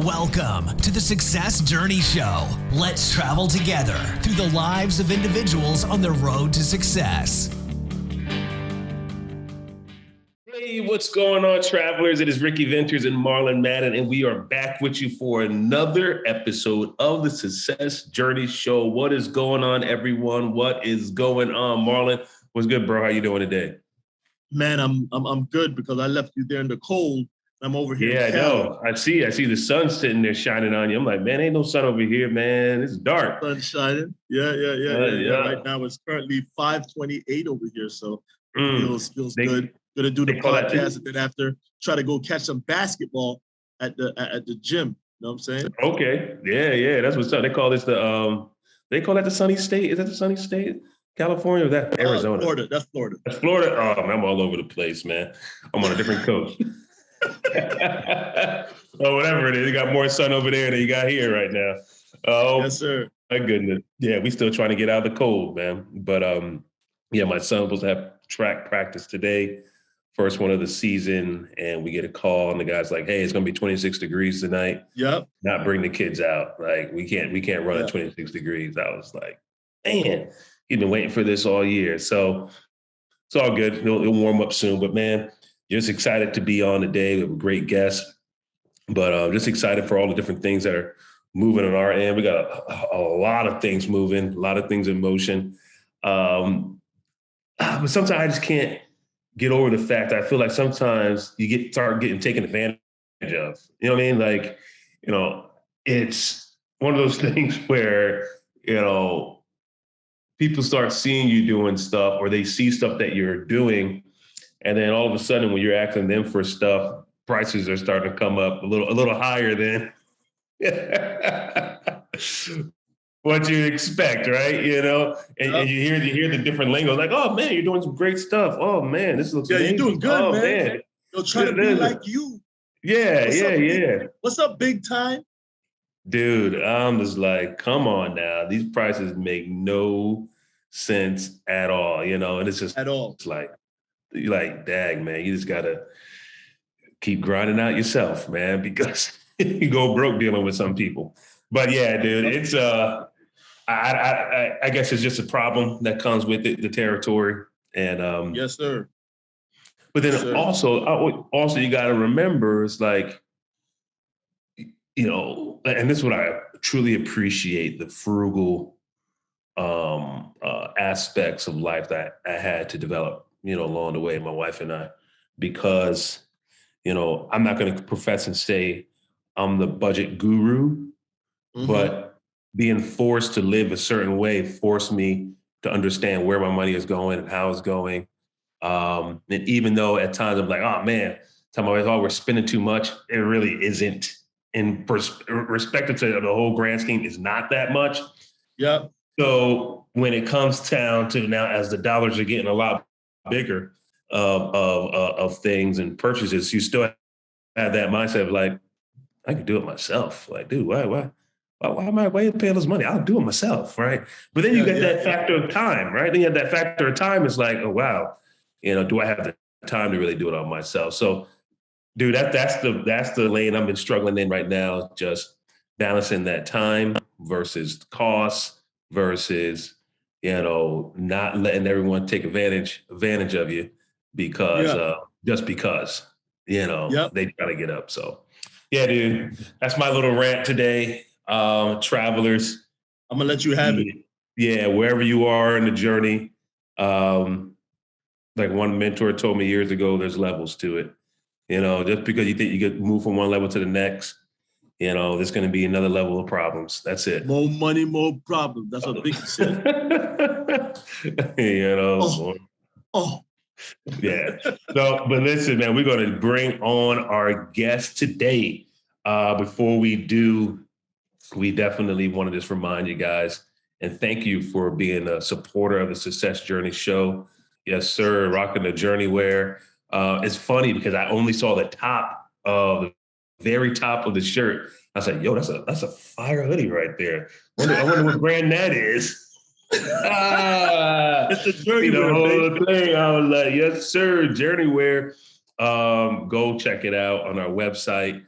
Welcome to the Success Journey Show. Let's travel together through the lives of individuals on the road to success. Hey, what's going on, travelers? It is Ricky Ventures and Marlon Madden, and we are back with you for another episode of the Success Journey Show. What is going on, everyone? What is going on, Marlon? What's good, bro? How you doing today? Man, I'm good because I left you there in the cold. I'm over here. Yeah, I know. I see the sun sitting there shining on you. I'm like, man, ain't no sun over here, man. It's dark. Sun shining. Yeah. Right now it's currently 5:28 over here, so feels good. Gonna do the podcast and then after try to go catch some basketball at the gym. You know what I'm saying? Okay. Yeah. That's what's up. They call this they call that the sunny state. Is that the sunny state? California or that Arizona? Florida. That's Florida. That's Florida. Oh, man, I'm all over the place, man. I'm on a different coast. Or whatever it is. You got more sun over there than you got here right now. Oh, yes, sir. My goodness. Yeah, we still trying to get out of the cold, man. But yeah, my son was supposed to have track practice today, first one of the season, and we get a call, and the guy's like, "Hey, it's gonna be 26 degrees tonight. Yep. Not bring the kids out. Like we can't run at 26 degrees." I was like, man, he's been waiting for this all year. So it's all good. It'll warm up soon. But man, just excited to be on today. We have a great guest, but just excited for all the different things that are moving on our end. We got a lot of things moving, a lot of things in motion. But sometimes I just can't get over the fact that I feel like sometimes you start getting taken advantage of. You know what I mean? Like, it's one of those things where, people start seeing you doing stuff or they see stuff that you're doing. And then all of a sudden, when you're asking them for stuff, prices are starting to come up a little higher than what you expect, right? And you hear the different lingo, like, "Oh man, you're doing some great stuff. Oh man, this looks amazing. You're doing good, oh, man. You'll try to be like you." Yeah. What's up, big time? Dude, I'm just like, come on now. These prices make no sense at all, and it's just at all. It's like, you're like, dang, man, you just gotta keep grinding out yourself, man, because you go broke dealing with some people. But yeah, dude, it's I guess it's just a problem that comes with it, the territory. And yes, sir. But then also you gotta remember, it's like, and this is what I truly appreciate, the frugal aspects of life that I had to develop, along the way, my wife and I, because, I'm not going to profess and say I'm the budget guru, but being forced to live a certain way forced me to understand where my money is going and how it's going. And even though at times I'm like, oh man, tell my wife, we're spending too much, it really isn't. In respective to the whole grand scheme, is not that much. Yep. So when it comes down to now, as the dollars are getting a lot bigger of things and purchases, you still have that mindset of like, I can do it myself. Like, dude, why am I paying this money? I'll do it myself, right? But then you get that factor of time, right? Then you have that factor of time. It's like, oh wow, do I have the time to really do it on myself? So, dude, that's the lane I've been struggling in right now. Just balancing that time versus cost versus, not letting everyone take advantage of you because just because, they try to get up. So yeah, dude, that's my little rant today. Travelers, I'm gonna let you have it. Yeah, wherever you are in the journey. Like one mentor told me years ago, there's levels to it. Just because you think you could move from one level to the next, there's going to be another level of problems. That's it. More money, more problems. That's what Biggie said. Yeah. So, but listen, man, we're going to bring on our guest today. Before we do, we definitely want to just remind you guys and thank you for being a supporter of the Success Journey Show. Yes, sir. Rocking the journey wear. It's funny because I only saw the very top of the shirt. I was like, yo, that's a fire hoodie right there. I wonder what brand that is. It's the journey wear, whole thing. I was like, yes, sir, journey wear. Go check it out on our website.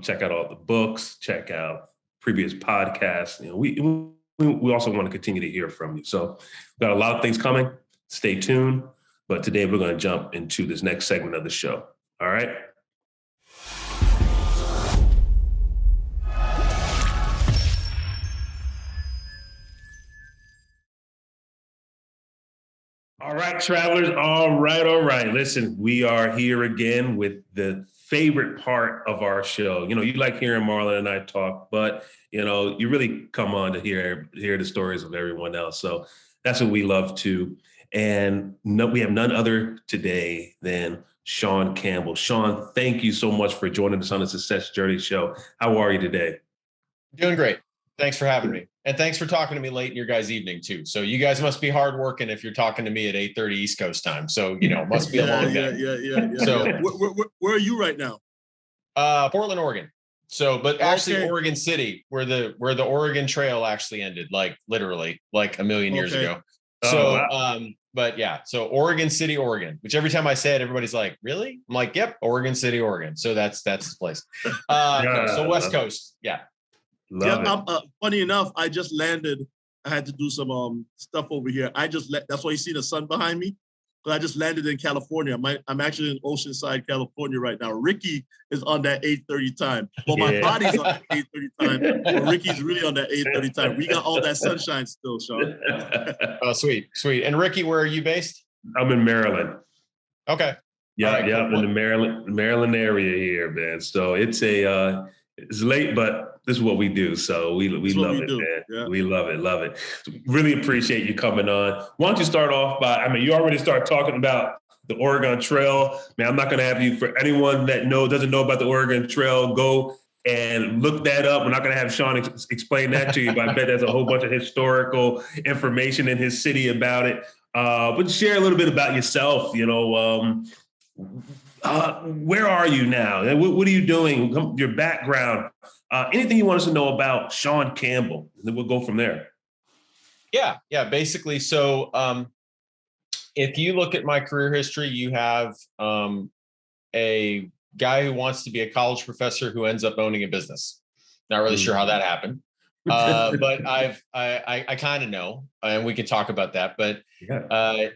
Check out all the books, check out previous podcasts. We also want to continue to hear from you. So we've got a lot of things coming. Stay tuned. But today we're going to jump into this next segment of the show. All right. All right, travelers. All right. Listen, we are here again with the favorite part of our show. You like hearing Marlon and I talk, but you really come on to hear the stories of everyone else. So that's what we love too. And we have none other today than Sean Campbell. Sean, thank you so much for joining us on the Success Journey Show. How are you today? Doing great. Thanks for having me. And thanks for talking to me late in your guys' evening too. So you guys must be hardworking if you're talking to me at 8:30 East Coast time. So, it must be a long day. Yeah. So where are you right now? Portland, Oregon. So, but actually Oregon City, where the Oregon Trail actually ended, like literally like a million years ago. So, wow. But yeah, so Oregon City, Oregon, which every time I say it, everybody's like, really? I'm like, yep, Oregon City, Oregon. So that's the place. So West Coast. Yeah. Funny enough, I just landed. I had to do some stuff over here. That's why you see the sun behind me. Because I just landed in California. I'm actually in Oceanside, California right now. Ricky is on that 8:30 time. Well, my body's on that 8:30 time, but Ricky's really on that 8:30 time. We got all that sunshine still, Sean. Oh, sweet. And Ricky, where are you based? I'm in Maryland. Okay. Yeah, cool. In the Maryland area here, man. So it's late, but this is what we do. So we love it, man. Yeah. We love it. Really appreciate you coming on. Why don't you start off by, you already started talking about the Oregon Trail. Man, I'm not going to have you, for anyone that doesn't know about the Oregon Trail, go and look that up. We're not going to have Sean explain that to you, but I bet there's a whole bunch of historical information in his city about it. But share a little bit about yourself, where are you now? What are you doing? Your background, anything you want us to know about Sean Campbell, and then we'll go from there. Yeah. Basically, so if you look at my career history, you have a guy who wants to be a college professor who ends up owning a business. Not really sure how that happened, but I kind of know, and we can talk about that. But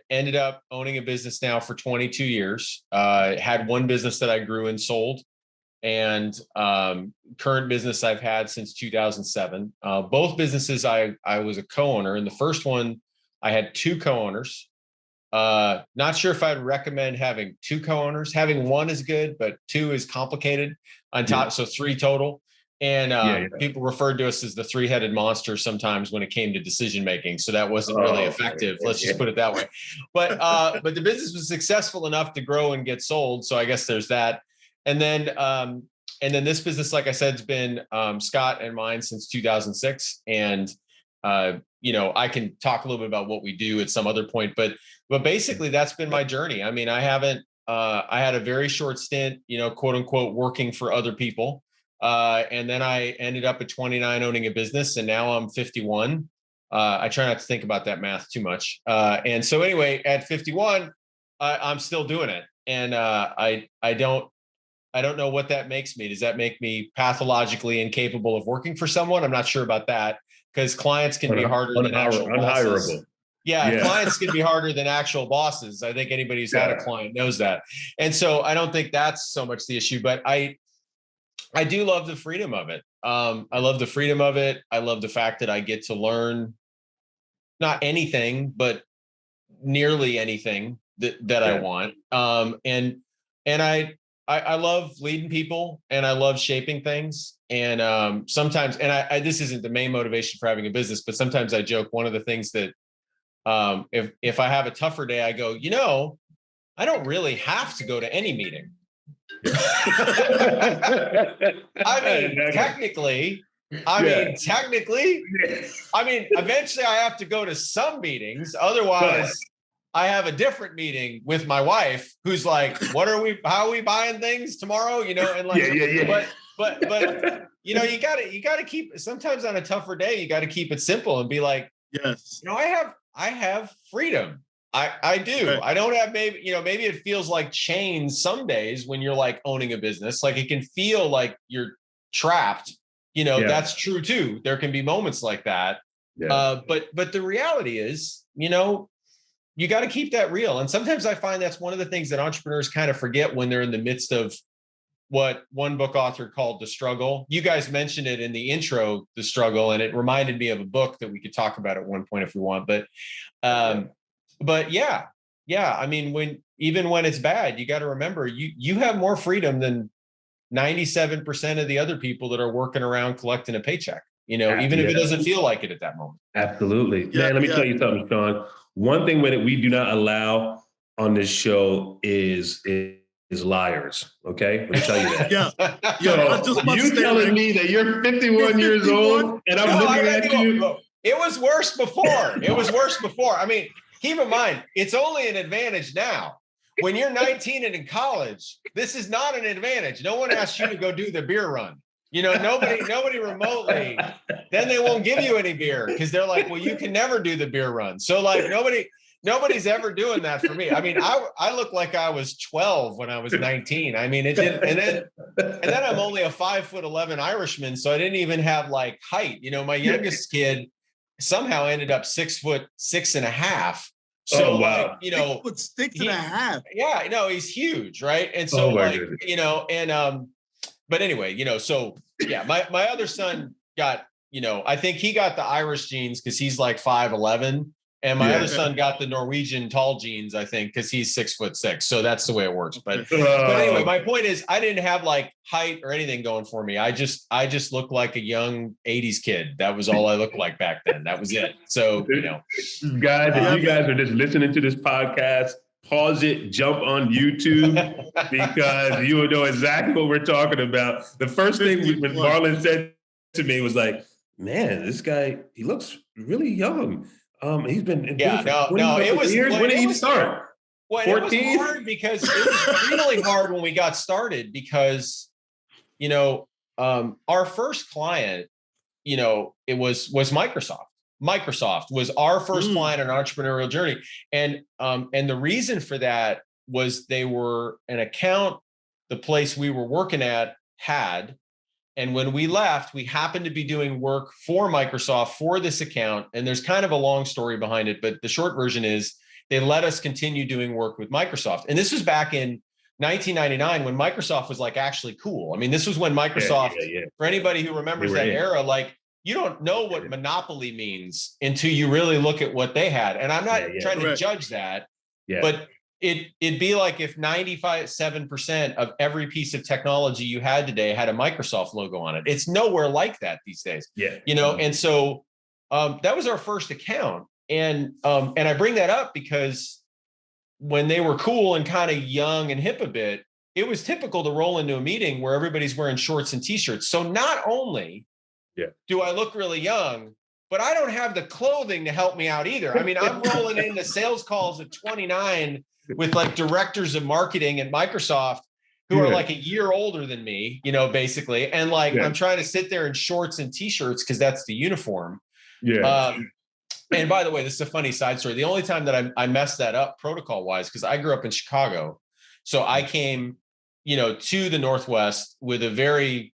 ended up owning a business now for 22 years. Had one business that I grew and sold, and current business I've had since 2007. Both businesses I was a co-owner. In the first one, I had two co-owners. Not sure if I'd recommend having two co-owners. Having one is good, but two is complicated on top. So three total. And people referred to us as the three-headed monster sometimes when it came to decision-making. So that wasn't really effective. Let's just put it that way. But the business was successful enough to grow and get sold. So I guess there's that. And then this business, like I said, has been Scott and mine since 2006. And, I can talk a little bit about what we do at some other point, but basically that's been my journey. I had a very short stint, quote unquote, working for other people. And then I ended up at 29 owning a business, and now I'm 51. I try not to think about that math too much. And so anyway, at 51, I'm still doing it. And I don't know what that makes me. Does that make me pathologically incapable of working for someone? I'm not sure about that, because clients can be harder than actual bosses. Yeah, clients can be harder than actual bosses. I think anybody who's had a client knows that. And so I don't think that's so much the issue, but I do love the freedom of it. I love the freedom of it. I love the fact that I get to learn not anything, but nearly anything that I want. And I love leading people, and I love shaping things. And sometimes, and this isn't the main motivation for having a business, but sometimes I joke, one of the things that if I have a tougher day, I go, I don't really have to go to any meeting. Technically, eventually I have to go to some meetings. Otherwise, I have a different meeting with my wife who's like, how are we buying things tomorrow? And like, but you gotta keep, sometimes on a tougher day, you got to keep it simple and be like, yes, I have freedom. I do. Right. I don't have maybe it feels like chains some days when you're like owning a business. Like it can feel like you're trapped. That's true too. There can be moments like that. Yeah. But the reality is, you got to keep that real. And sometimes I find that's one of the things that entrepreneurs kind of forget when they're in the midst of what one book author called the struggle. You guys mentioned it in the intro, the struggle, and it reminded me of a book that we could talk about at one point if we want. But yeah. I mean, even when it's bad, you got to remember you have more freedom than 97% of the other people that are working around collecting a paycheck, even if it doesn't feel like it at that moment. Absolutely. Yeah, Man, let me tell you something, Sean. One thing that we do not allow on this show is liars. Okay, let me tell you that. So you telling me that you're 51 years old and I'm looking at you? It was worse before. I mean, keep in mind, it's only an advantage now. When you're 19 and in college, this is not an advantage. No one asks you to go do the beer run. Nobody remotely. Then they won't give you any beer because they're like, well, you can never do the beer run. So like nobody's ever doing that for me. I mean, I look like I was 12 when I was 19. I mean, it didn't. And then I'm only a 5'11" Irishman, so I didn't even have like height. My youngest kid somehow ended up 6'6.5". So wow. 6'6.5". Yeah, he's huge, right? And so but anyway, so yeah, my other son got, I think he got the Irish genes because he's like 5'11", and my other son got the Norwegian tall genes, I think, because he's 6'6". So that's the way it works. But anyway, my point is, I didn't have like height or anything going for me. I just looked like a young 80s kid. That was all I looked like back then. That was it. So guys, if you guys are just listening to this podcast, pause it, jump on YouTube because you will know exactly what we're talking about. The first thing when Marlon said to me was like, man, this guy, he looks really young. He's been in business for 20 years. When did he start? Well, 14? It was hard because it was really hard when we got started because, our first client, it was Microsoft. Microsoft was our first client on an entrepreneurial journey. And the reason for that was they were an account the place we were working at had. And when we left, we happened to be doing work for Microsoft for this account. And there's kind of a long story behind it, but the short version is they let us continue doing work with Microsoft. And this was back in 1999 when Microsoft was like actually cool. I mean, this was when Microsoft, for anybody who remembers that era, like you don't know what monopoly means until you really look at what they had. And I'm not trying to judge that, but it'd be like if 95.7% of every piece of technology you had today had a Microsoft logo on it. It's nowhere like that these days. And so that was our first account. And I bring that up because when they were cool and kind of young and hip a bit, it was typical to roll into a meeting where everybody's wearing shorts and t-shirts. So not only do I look really young, but I don't have the clothing to help me out either. I mean, I'm rolling into sales calls at 29 with like directors of marketing at Microsoft who are like a year older than me, basically. And like, I'm trying to sit there in shorts and t-shirts because that's the uniform. And by the way, this is a funny side story. The only time that I messed that up protocol wise, because I grew up in Chicago. So I came, to the Northwest with a very,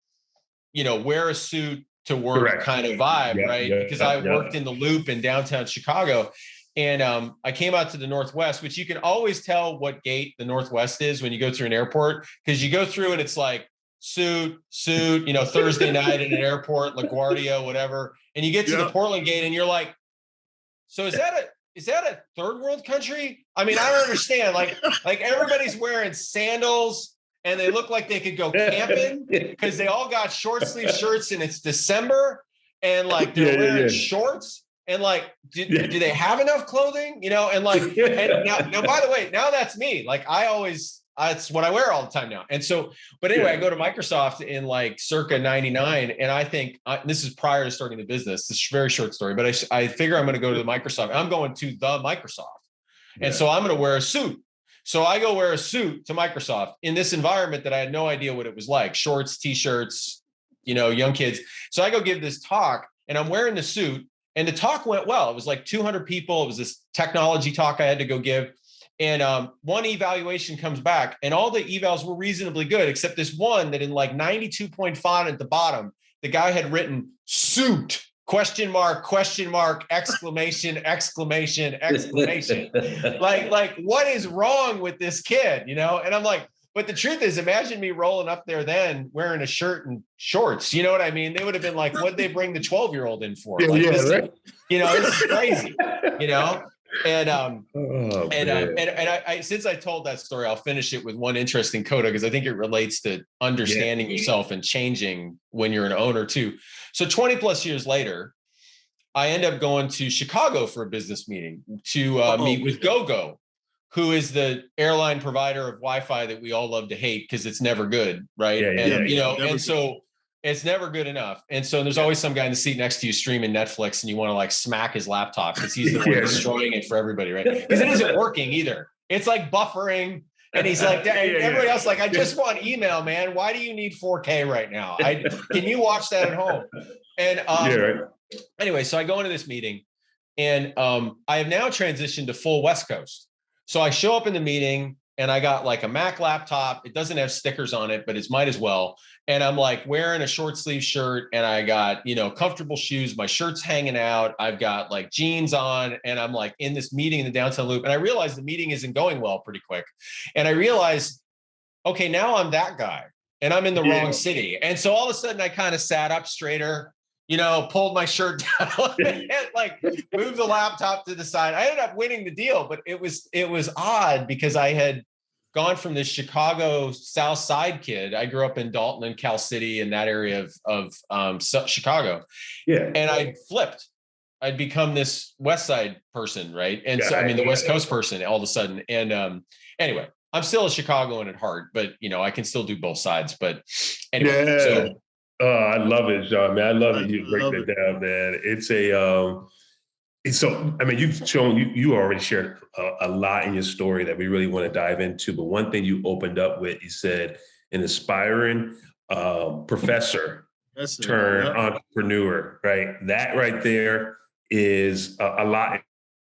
wear a suit to work kind of vibe, right? Because I worked in the Loop in downtown Chicago. And I came out to the Northwest, which you can always tell what gate the Northwest is when you go through an airport, because you go through and it's like suit, Thursday night in an airport, LaGuardia, whatever. And you get to the Portland gate and you're like, so is that a third world country? I mean, I don't understand. Like everybody's wearing sandals and they look like they could go camping because they all got short sleeve shirts and it's December and like they're wearing shorts. And like, do they have enough clothing? And like, and now, by the way, now that's me. Like it's what I wear all the time now. And so, but anyway, I go to Microsoft in like circa 99. And I think this is prior to starting the business. This is a very short story, but I figure I'm going to go to the Microsoft. I'm going to the Microsoft. And so I'm going to wear a suit. So I go wear a suit to Microsoft in this environment that I had no idea what it was like. Shorts, t-shirts, young kids. So I go give this talk and I'm wearing the suit. And the talk went well. It was like 200 people. It was this technology talk I had to go give. And one evaluation comes back, and all the evals were reasonably good, except this one that in like 92-point font at the bottom, the guy had written "suit." Question mark, exclamation, exclamation, exclamation. like, what is wrong with this kid? You know? And I'm like, but the truth is, imagine me rolling up there then wearing a shirt and shorts. You know what I mean? They would have been like, what'd they bring the 12-year-old in for? Yeah, like, yeah, this, right. you know, this is crazy, you know? And I since I told that story, I'll finish it with one interesting coda, because I think it relates to understanding yourself and changing when you're an owner too. So 20 plus years later, I end up going to Chicago for a business meeting to meet with GoGo, who is the airline provider of Wi-Fi that we all love to hate because it's never good, right? And so it's never good enough. And so there's always some guy in the seat next to you streaming Netflix, and you want to like smack his laptop because he's the one destroying it for everybody, right? Because it isn't working either. It's like buffering. And he's like, everybody else, like, I just want email, man. Why do you need 4K right now? Can you watch that at home? And anyway, so I go into this meeting, and I have now transitioned to full West Coast. So I show up in the meeting, and I got like a Mac laptop. It doesn't have stickers on it, but it might as well. And I'm like wearing a short sleeve shirt, and I got, you know, comfortable shoes. My shirt's hanging out. I've got like jeans on, and I'm like in this meeting in the downtown loop. And I realized the meeting isn't going well pretty quick. And I realized, okay, now I'm that guy, and I'm in the wrong city. And so all of a sudden I kind of sat up straighter, you know, pulled my shirt down, and like moved the laptop to the side. I ended up winning the deal, but it was odd because I had gone from this Chicago South Side kid. I grew up in Dalton and Cal City in that area of Chicago. Yeah. And I flipped. I'd become this West Side person, right? And so, I mean, the West Coast person all of a sudden. And anyway, I'm still a Chicagoan at heart, but, you know, I can still do both sides. But anyway, so. Oh, I love it, John, man. I love it. You break that down, man. It's so, I mean, you've shown, you already shared a lot in your story that we really want to dive into. But one thing you opened up with, you said, an aspiring professor turned entrepreneur, right? That right there is a lot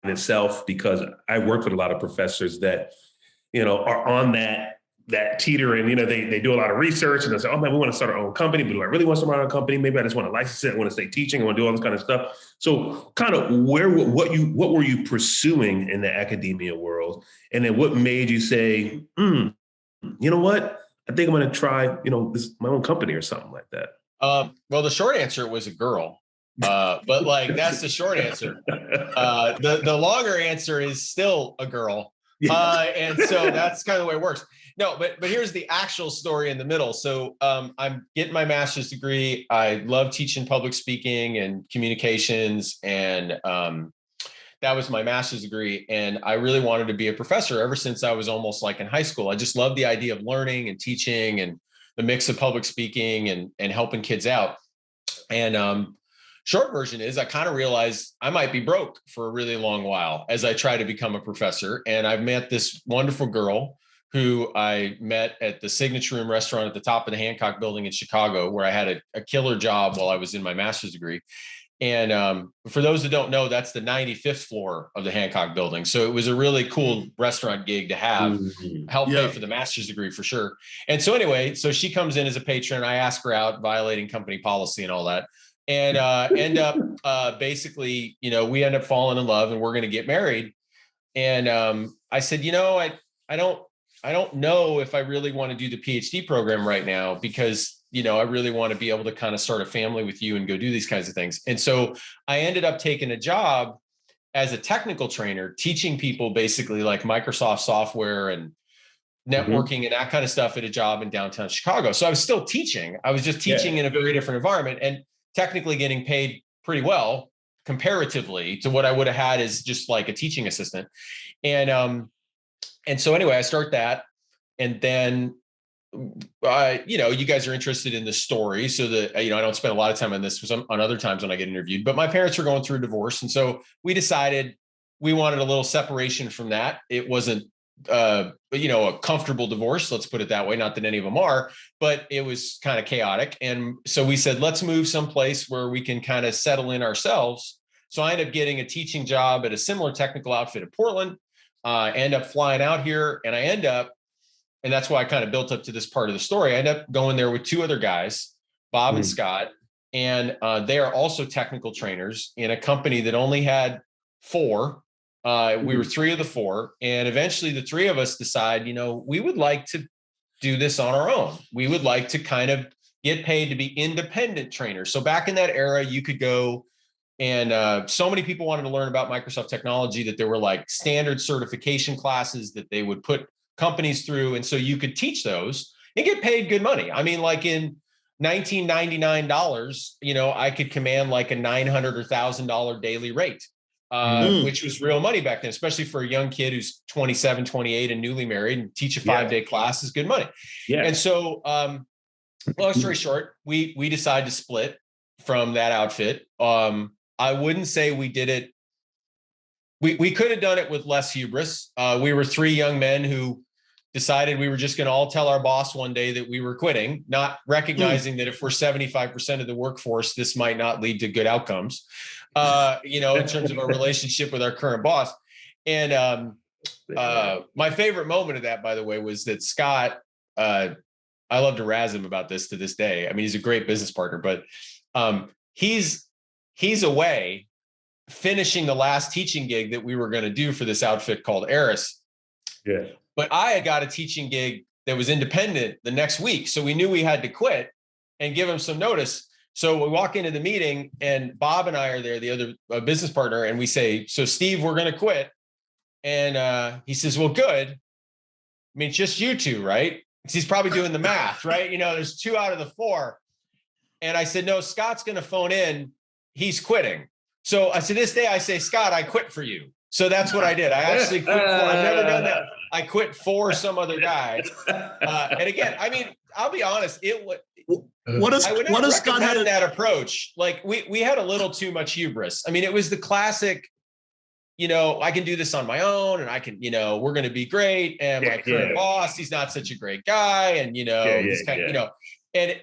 in itself, because I work with a lot of professors that, you know, are on that teetering, you know, they do a lot of research and they say, oh man, we want to start our own company, but do I really want to start our own company? Maybe I just want to license it. I want to stay teaching. I want to do all this kind of stuff. So kind of what were you pursuing in the academia world? And then what made you say, you know what? I think I'm going to try, you know, my own company or something like that. Well, the short answer was a girl. But like, that's the short answer. The longer answer is still a girl. And so that's kind of the way it works. No, but here's the actual story in the middle. So I'm getting my master's degree. I love teaching public speaking and communications. And that was my master's degree. And I really wanted to be a professor ever since I was almost like in high school. I just loved the idea of learning and teaching and the mix of public speaking and helping kids out. And short version is I kind of realized I might be broke for a really long while as I try to become a professor. And I've met this wonderful girl who I met at the Signature Room restaurant at the top of the Hancock building in Chicago, where I had a killer job while I was in my master's degree. And for those that don't know, that's the 95th floor of the Hancock building. So it was a really cool restaurant gig to have, help pay for the master's degree for sure. And so anyway, so she comes in as a patron. I ask her out, violating company policy and all that. And end up basically, you know, we end up falling in love and we're going to get married. And I said, you know, I don't know if I really want to do the PhD program right now, because, you know, I really want to be able to kind of start a family with you and go do these kinds of things. And so I ended up taking a job as a technical trainer, teaching people basically like Microsoft software and networking and that kind of stuff at a job in downtown Chicago. So I was still teaching. I was just teaching in a very different environment and technically getting paid pretty well comparatively to what I would have had as just like a teaching assistant. And so anyway, I start that. And then, you know, you guys are interested in the story. So that, you know, I don't spend a lot of time on this on other times when I get interviewed, but my parents were going through a divorce. And so we decided we wanted a little separation from that. It wasn't, you know, a comfortable divorce, let's put it that way. Not that any of them are, but it was kind of chaotic. And so we said, let's move someplace where we can kind of settle in ourselves So I ended up getting a teaching job at a similar technical outfit in Portland. I end up flying out here, and and that's why I kind of built up to this part of the story. I end up going there with two other guys, Bob and Scott, and they are also technical trainers in a company that only had four. We were three of the four, and eventually the three of us decide, we would like to do this on our own. We would like to kind of get paid to be independent trainers. So back in that era, you could go and so many people wanted to learn about Microsoft technology that there were like standard certification classes that they would put companies through. And so you could teach those and get paid good money. I mean, like in $1999, I could command like a $900 or $1,000 daily rate, which was real money back then, especially for a young kid who's 27, 28 and newly married, and teach a 5-day class is good money. Yeah. And so, long story short, we decided to split from that outfit. I wouldn't say we did it. We could have done it with less hubris. We were three young men who decided we were just going to all tell our boss one day that we were quitting, not recognizing that if we're 75% of the workforce, this might not lead to good outcomes, in terms of our relationship with our current boss. And my favorite moment of that, by the way, was that Scott, I love to razz him about this to this day. I mean, he's a great business partner, but he's away finishing the last teaching gig that we were going to do for this outfit called Eris. Yeah. But I had got a teaching gig that was independent the next week. So we knew we had to quit and give him some notice. So we walk into the meeting, and Bob and I are there, the other business partner. And we say, so Steve, we're going to quit. And he says, well, good. I mean, just you two, right? Because he's probably doing the math, right? There's 2 out of the 4. And I said, no, Scott's going to phone in. He's quitting. So to this day, I say, Scott, I quit for you. So that's what I did. I actually quit I've never done that. I quit for some other guy. And again, I mean, I'll be honest. I would not recommend that approach. Like we had a little too much hubris. I mean, it was the classic, I can do this on my own, and I can, we're going to be great. And my current boss, he's not such a great guy. And, he's kind of, and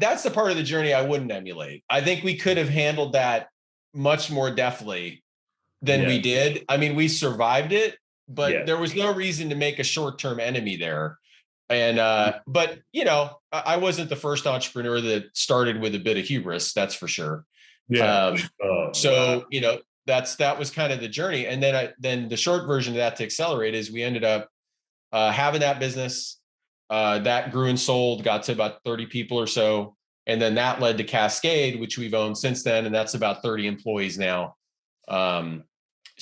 that's the part of the journey I wouldn't emulate. I think we could have handled that much more deftly than we did. I mean, we survived it, but there was no reason to make a short-term enemy there. And, but I wasn't the first entrepreneur that started with a bit of hubris. That's for sure. Yeah. That was kind of the journey. And then the short version of that, to accelerate, is we ended up having that business that grew and sold, got to about 30 people or so. And then that led to Cascade, which we've owned since then. And that's about 30 employees now.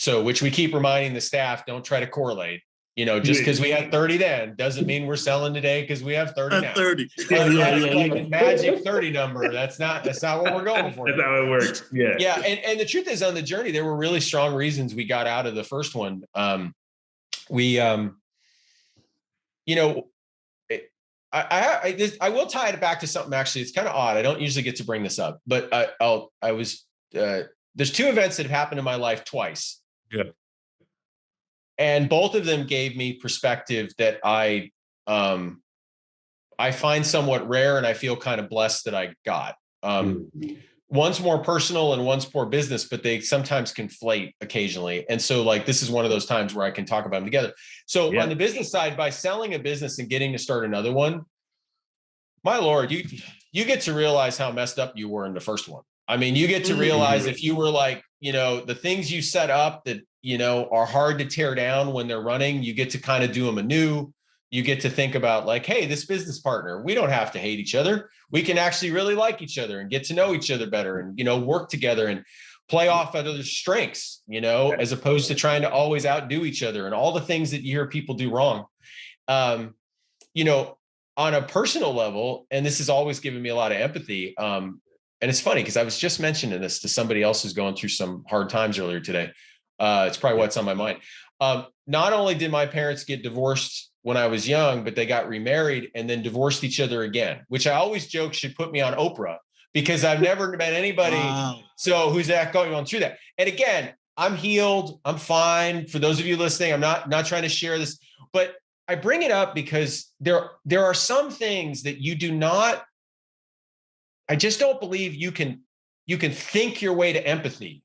Which we keep reminding the staff, don't try to correlate, just because we had 30 then doesn't mean we're selling today because we have 30 now. 30. Like magic 30 number. That's not what we're going for. That's how it works. Yeah. Yeah. And the truth is, on the journey, there were really strong reasons we got out of the first one. I will tie it back to something. Actually, it's kind of odd. I don't usually get to bring this up, but there's 2 events that have happened in my life twice. Yeah. And both of them gave me perspective that I find somewhat rare, and I feel kind of blessed that I got. One's more personal and one's more business, but they sometimes conflate occasionally. And so this is one of those times where I can talk about them together. So on the business side, by selling a business and getting to start another one, my Lord, you get to realize how messed up you were in the first one. I mean, you get to realize if you were the things you set up that, are hard to tear down when they're running, you get to kind of do them anew. You get to think about hey, this business partner, we don't have to hate each other. We can actually really like each other and get to know each other better and, work together and play off other strengths, as opposed to trying to always outdo each other and all the things that you hear people do wrong. On a personal level, and this has always given me a lot of empathy. And it's funny because I was just mentioning this to somebody else who's going through some hard times earlier today. It's probably what's on my mind. Not only did my parents get divorced when I was young, but they got remarried and then divorced each other again, which I always joke should put me on Oprah because I've never met anybody who's going through that. And again, I'm healed. I'm fine. For those of you listening, I'm not trying to share this, but I bring it up because there are some things that you do not. I just don't believe you can think your way to empathy.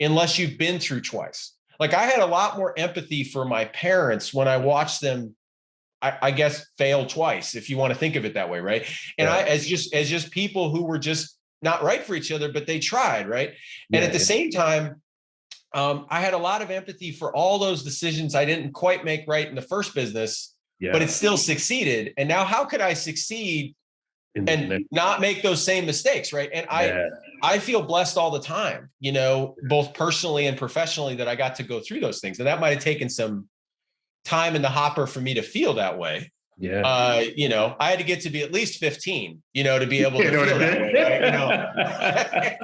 unless you've been through twice. Like I had a lot more empathy for my parents when I watched them, I guess, fail twice, if you want to think of it that way, right? And I, as just people who were just not right for each other, but they tried, right? And at the same time, I had a lot of empathy for all those decisions I didn't quite make right in the first business, but it still succeeded. And now how could I succeed and not make those same mistakes, right? And I feel blessed all the time, you know, both personally and professionally, that I got to go through those things. And that might have taken some time in the hopper for me to feel that way. You know, I had to get to be at least 15, you know, to be able to feel that way, right?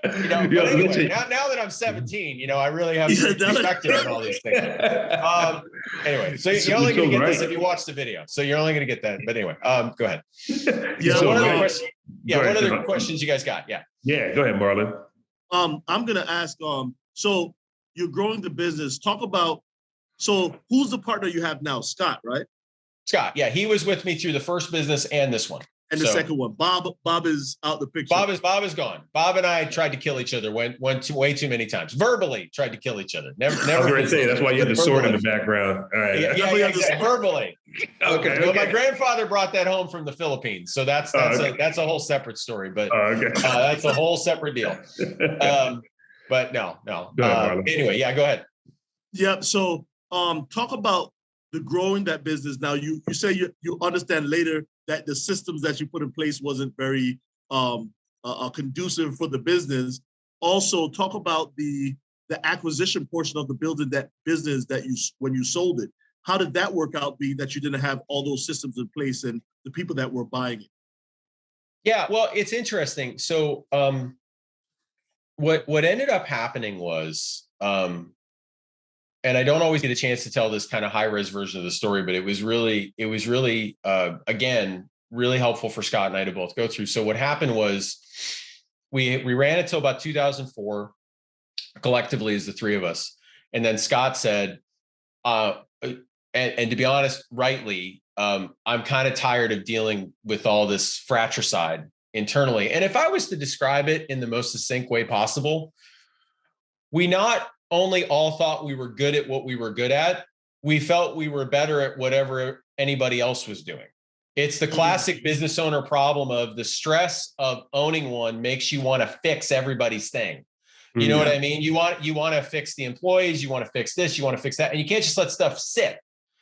You know, but anyway, now that I'm 17, you know, I really have perspective on all these things. Anyway, so you're only going to get this if you watch the video. So you're only going to get that. But anyway, go ahead. So what other questions you guys got? Yeah, go ahead, Marlon. I'm going to ask, so you're growing the business. Talk about, so who's the partner you have now? Scott, right? Scott, yeah, he was with me through the first business and this one. And the second one, Bob is out the picture. Bob is gone. Bob and I tried to kill each other way too many times. Verbally tried to kill each other. Never. I was going to say that's why you had the sword in the background. All right. Yeah, exactly. Verbally. Okay. Well, my grandfather brought that home from the Philippines, so that's a whole separate story. But that's a whole separate deal. But no. Go ahead, anyway, go ahead. Yeah. So talk about the growing that business. Now you say you understand later that the systems that you put in place wasn't very conducive for the business. Also, talk about the acquisition portion of the business that when you sold it. How did that work out, being that you didn't have all those systems in place and the people that were buying it? Yeah, well, it's interesting. So what ended up happening was, and I don't always get a chance to tell this kind of high-res version of the story, but it was really, again, really helpful for Scott and I to both go through. So what happened was we ran it till about 2004, collectively as the three of us. And then Scott said, and to be honest, rightly, I'm kind of tired of dealing with all this fratricide internally. And if I was to describe it in the most succinct way possible, we not only all thought we were good at what we were good at, we felt we were better at whatever anybody else was doing. It's the classic business owner problem of the stress of owning one makes you want to fix everybody's thing. You know what I mean? You want to fix the employees, you want to fix this, you want to fix that, and you can't just let stuff sit.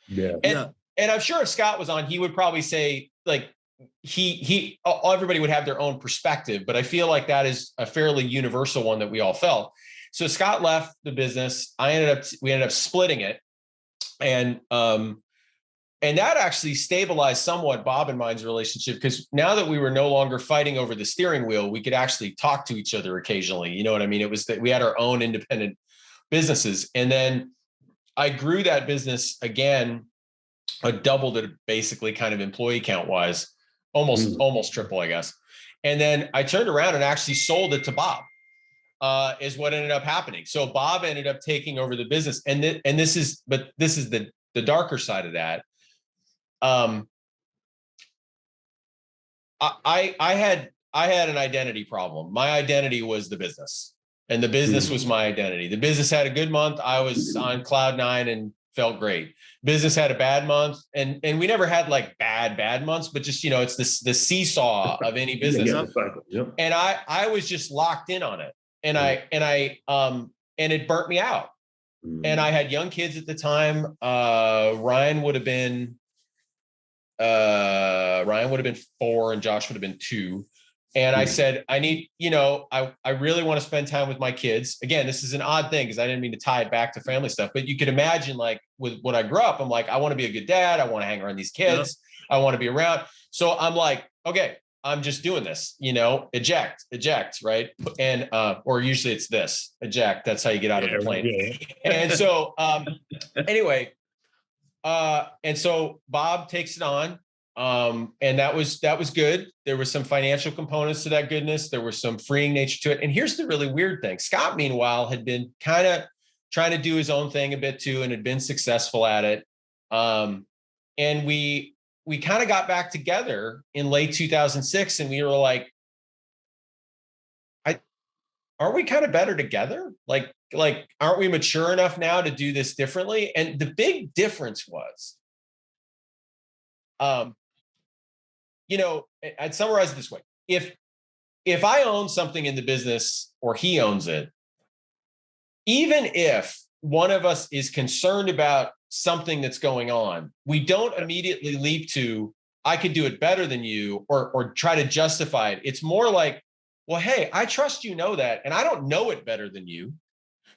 And I'm sure if Scott was on, he would probably say, like, everybody would have their own perspective, but I feel like that is a fairly universal one that we all felt. So Scott left the business. We ended up splitting it. And that actually stabilized somewhat Bob and mine's relationship, because now that we were no longer fighting over the steering wheel, we could actually talk to each other occasionally. You know what I mean? It was that we had our own independent businesses. And then I grew that business again. I doubled it basically, kind of employee count wise, almost triple, I guess. And then I turned around and actually sold it to Bob. Is what ended up happening. So Bob ended up taking over the business, and this is the darker side of that. I had an identity problem. My identity was the business, and the business was my identity. The business had a good month. I was on cloud 9 and felt great. Business had a bad month, and we never had like bad months, but just, you know, it's the seesaw of any business. And I was just locked in on it. And it burnt me out. And I had young kids at the time. Ryan would have been 4 and Josh would have been 2. And I said, I need, you know, I really want to spend time with my kids. Again, this is an odd thing because I didn't mean to tie it back to family stuff, but you could imagine, like, when I grew up, I'm like, I want to be a good dad. I want to hang around these kids. I want to be around. So I'm like, okay, I'm just doing this, you know, eject, right? And, or usually it's this, eject. That's how you get out of the plane. And so, anyway, and so Bob takes it on. And that was good. There was some financial components to that goodness. There was some freeing nature to it. And here's the really weird thing. Scott, meanwhile, had been kind of trying to do his own thing a bit too, and had been successful at it. And we kind of got back together in late 2006, and we were like, aren't we kind of better together? Like, aren't we mature enough now to do this differently? And the big difference was, I'd summarize it this way. If I own something in the business or he owns it, even if one of us is concerned about something that's going on, we don't immediately leap to, I could do it better than you, or try to justify it. It's more like, well, hey, I trust you know that, and I don't know it better than you.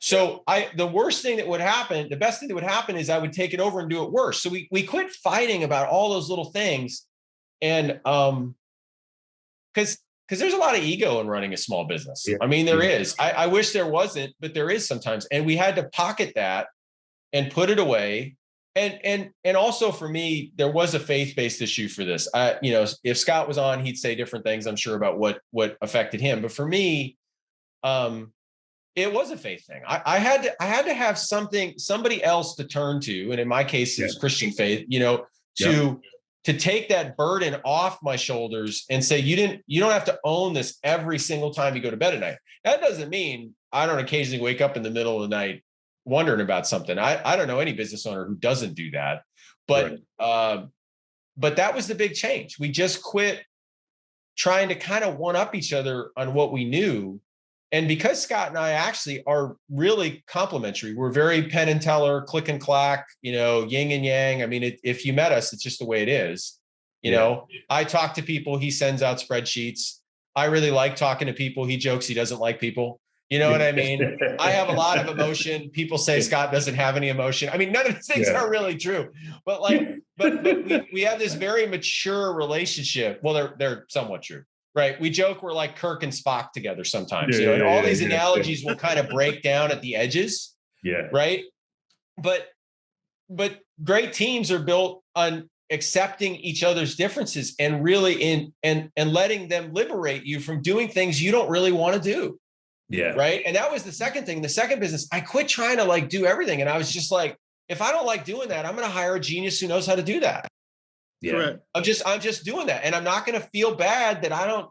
So the worst thing that would happen, the best thing that would happen is I would take it over and do it worse. So we quit fighting about all those little things. And because there's a lot of ego in running a small business. Yeah. I mean, there is. I wish there wasn't, but there is sometimes. And we had to pocket that and put it away. And also for me, there was a faith-based issue for this. If Scott was on, he'd say different things, I'm sure, about what affected him. But for me, it was a faith thing. I had to have somebody else to turn to. And in my case, it was Christian faith, to take that burden off my shoulders and say, you don't have to own this every single time you go to bed at night. That doesn't mean I don't occasionally wake up in the middle of the night wondering about something. I don't know any business owner who doesn't do that, but that was the big change. We just quit trying to kind of one up each other on what we knew. And because Scott and I actually are really complementary, we're very Penn and Teller, click and clack, yin and yang. I mean, if you met us, it's just the way it is. You know, I talk to people, he sends out spreadsheets. I really like talking to people. He jokes he doesn't like people. You know what I mean? I have a lot of emotion. People say Scott doesn't have any emotion. I mean, none of these things are really true. But we have this very mature relationship. Well, they're somewhat true. Right. We joke we're like Kirk and Spock together sometimes. All these analogies will kind of break down at the edges. Yeah. Right. But great teams are built on accepting each other's differences and really and letting them liberate you from doing things you don't really want to do. Yeah. Right. And that was the second thing. The second business, I quit trying to do everything. And I was just like, if I don't like doing that, I'm going to hire a genius who knows how to do that. Yeah. Correct. I'm just doing that. And I'm not going to feel bad that I don't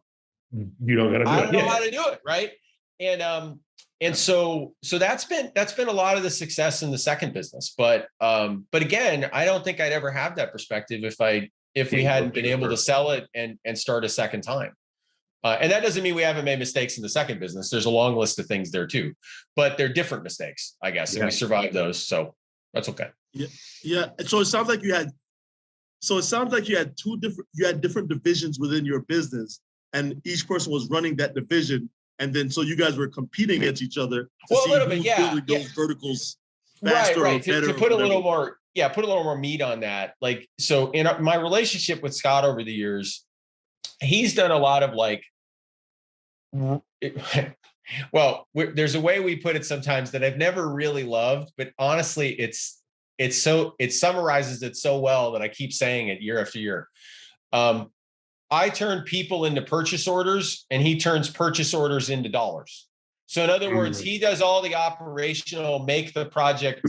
know how to do it. Right. And so that's been a lot of the success in the second business. But again, I don't think I'd ever have that perspective if we hadn't been able to sell it and start a second time. And that doesn't mean we haven't made mistakes in the second business. There's a long list of things there too, but they're different mistakes, I guess. And we survived those. So that's okay. Yeah. Yeah. So it sounds like you had different divisions within your business, and each person was running that division. And then, so you guys were competing against each other to see who's building those verticals faster or better. To put a little more meat on that. So in my relationship with Scott over the years, he's done a lot of there's a way we put it sometimes that I've never really loved, but honestly, it summarizes it so well that I keep saying it year after year. I turn people into purchase orders and he turns purchase orders into dollars. So in other words, he does all the operational, make the project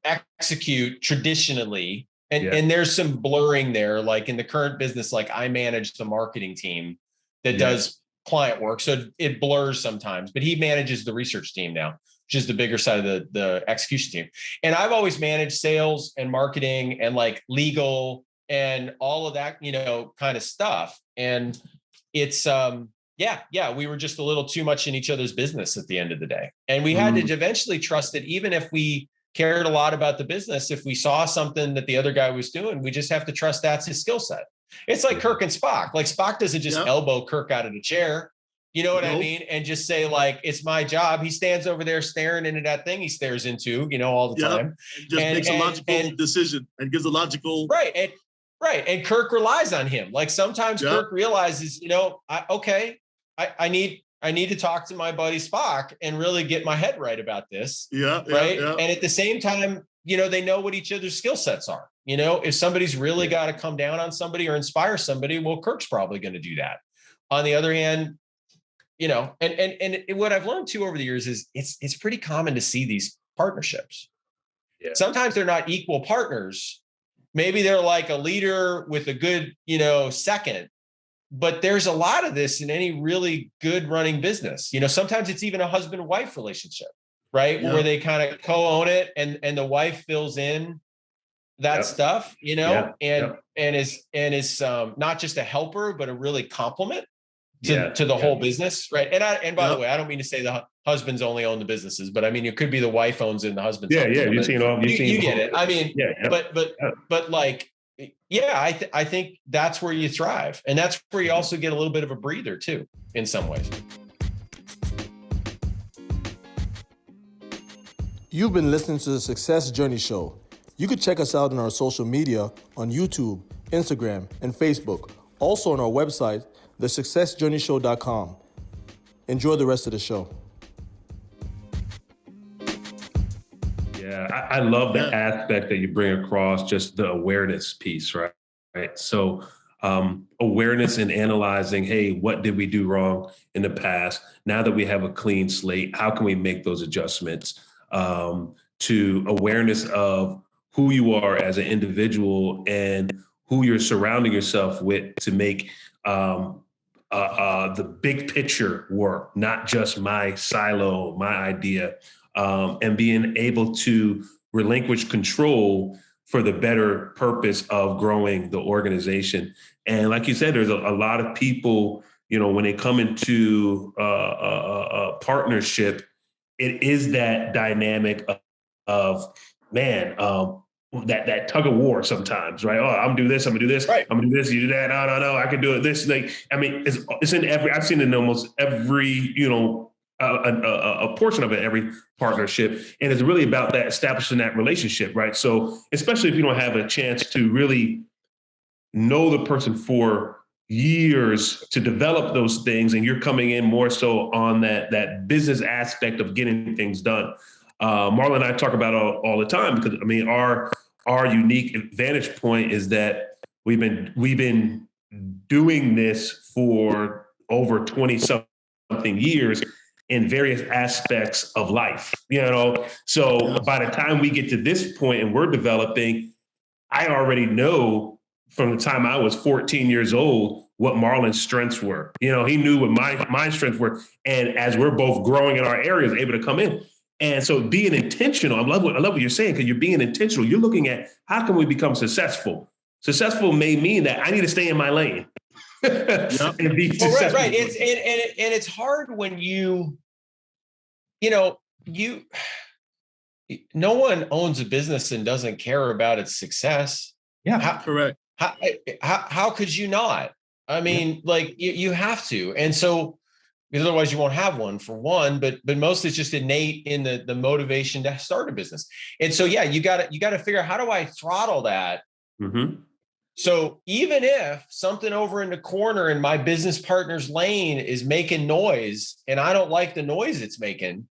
execute traditionally. And there's some blurring there. Like in the current business, I manage the marketing team that does client work. So it blurs sometimes, but he manages the research team now, which is the bigger side of the execution team. And I've always managed sales and marketing and legal and all of that, kind of stuff. And it's, we were just a little too much in each other's business at the end of the day. And we had to eventually trust that even if we cared a lot about the business, if we saw something that the other guy was doing, we just have to trust that's his skill set. It's like Kirk and Spock. Spock doesn't just elbow Kirk out of the chair. You know what I mean? And just say it's my job. He stands over there staring into that thing he stares into, all the time. And just makes a logical decision and gives a logical. Right. And Kirk relies on him. Sometimes Kirk realizes, I need to talk to my buddy Spock and really get my head right about this. Yeah. Right. Yeah. And at the same time, they know what each other's skill sets are. If somebody's really got to come down on somebody or inspire somebody, well, Kirk's probably going to do that. On the other hand, and what I've learned too over the years is it's pretty common to see these partnerships. Yeah. Sometimes they're not equal partners. Maybe they're like a leader with a good, second, but there's a lot of this in any really good running business. Sometimes it's even a husband and wife relationship, right? Yeah. Where they kind of co-own it, and the wife fills in that stuff, and is not just a helper, but a really compliment to the whole business, right? And by the way, I don't mean to say the husbands only own the businesses, but I mean it could be the wife owns it and the husband's owns it. You get it. I mean, but like, I think that's where you thrive, and that's where you also get a little bit of a breather too, in some ways. You've been listening to the Success Journey Show. You can check us out on our social media on YouTube, Instagram, and Facebook. Also on our website, thesuccessjourneyshow.com. Enjoy the rest of the show. Yeah, I love the aspect that you bring across, just the awareness piece, right? So awareness and analyzing, hey, what did we do wrong in the past? Now that we have a clean slate, how can we make those adjustments? To awareness of who you are as an individual and who you're surrounding yourself with to make the big picture work, not just my silo, my idea, and being able to relinquish control for the better purpose of growing the organization. And like you said, there's a lot of people, when they come into a partnership, it is that dynamic of that tug of war sometimes, right? Oh, I'm gonna do this, I'm gonna do this, right. I'm gonna do this, you do that. No, I can do it. This, it's in every. I've seen it in almost every, a portion of it, every partnership, and it's really about that establishing that relationship, right? So, especially if you don't have a chance to really know the person for years to develop those things, and you're coming in more so on that business aspect of getting things done. Marlon and I talk about all the time, because our unique vantage point is that we've been doing this for over 20 something years in various aspects of life, So by the time we get to this point and we're developing, I already know from the time I was 14 years old what Marlon's strengths were. He knew what my strengths were, and as we're both growing in our areas, able to come in. And so being intentional, I love what you're saying, because you're being intentional. You're looking at how can we become successful. Successful may mean that I need to stay in my lane and be successful. Right. It's hard when no one owns a business and doesn't care about its success. Yeah, correct. How could you not? I mean, you have to. And so, because otherwise you won't have one, for one, but mostly it's just innate in the motivation to start a business. And so, you got to figure out, how do I throttle that? Mm-hmm. So even if something over in the corner in my business partner's lane is making noise and I don't like the noise it's making,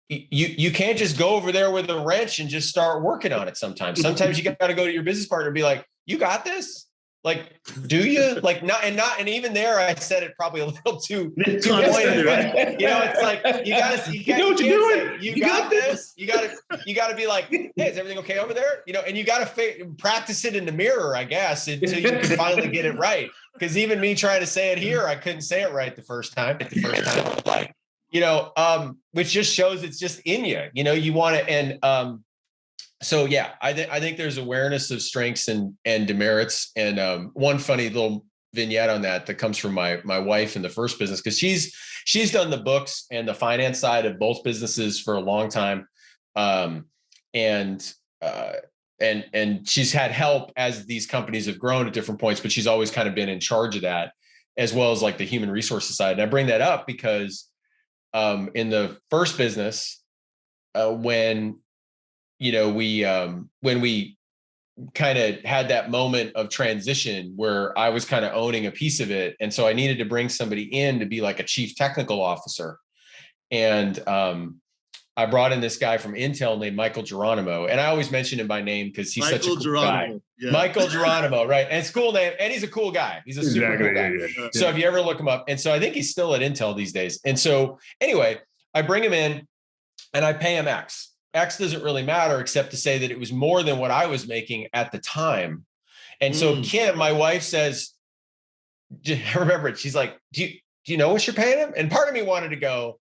you can't just go over there with a wrench and just start working on it. Sometimes you got to go to your business partner and be like, you got this? Like, do you? And even there, I said it probably a little too pointed, right? It's like, you know what you're doing. You got this. You got to be like, hey, is everything okay over there? And you got to practice it in the mirror, I guess, until you can finally get it right. Because even me trying to say it here, I couldn't say it right the first time. Which just shows it's just in you. You want to, and so I think there's awareness of strengths and demerits. And one funny little vignette on that comes from my wife in the first business, because she's done the books and the finance side of both businesses for a long time, and she's had help as these companies have grown at different points, but she's always kind of been in charge of that, as well as like the human resources side. And I bring that up because in the first business, when we kind of had that moment of transition where I was kind of owning a piece of it. And so I needed to bring somebody in to be like a chief technical officer. And I brought in this guy from Intel named Michael Geronimo. And I always mention him by name because he's such a cool guy. Yeah. Michael Geronimo, right? And it's a cool name. And he's a cool guy. He's a super cool guy. Yeah. So if you ever look him up. And so I think he's still at Intel these days. And so anyway, I bring him in and I pay him X. X doesn't really matter, except to say that it was more than what I was making at the time. And so Kim, my wife, says, I remember it. She's like, do you know what you're paying him? And part of me wanted to go,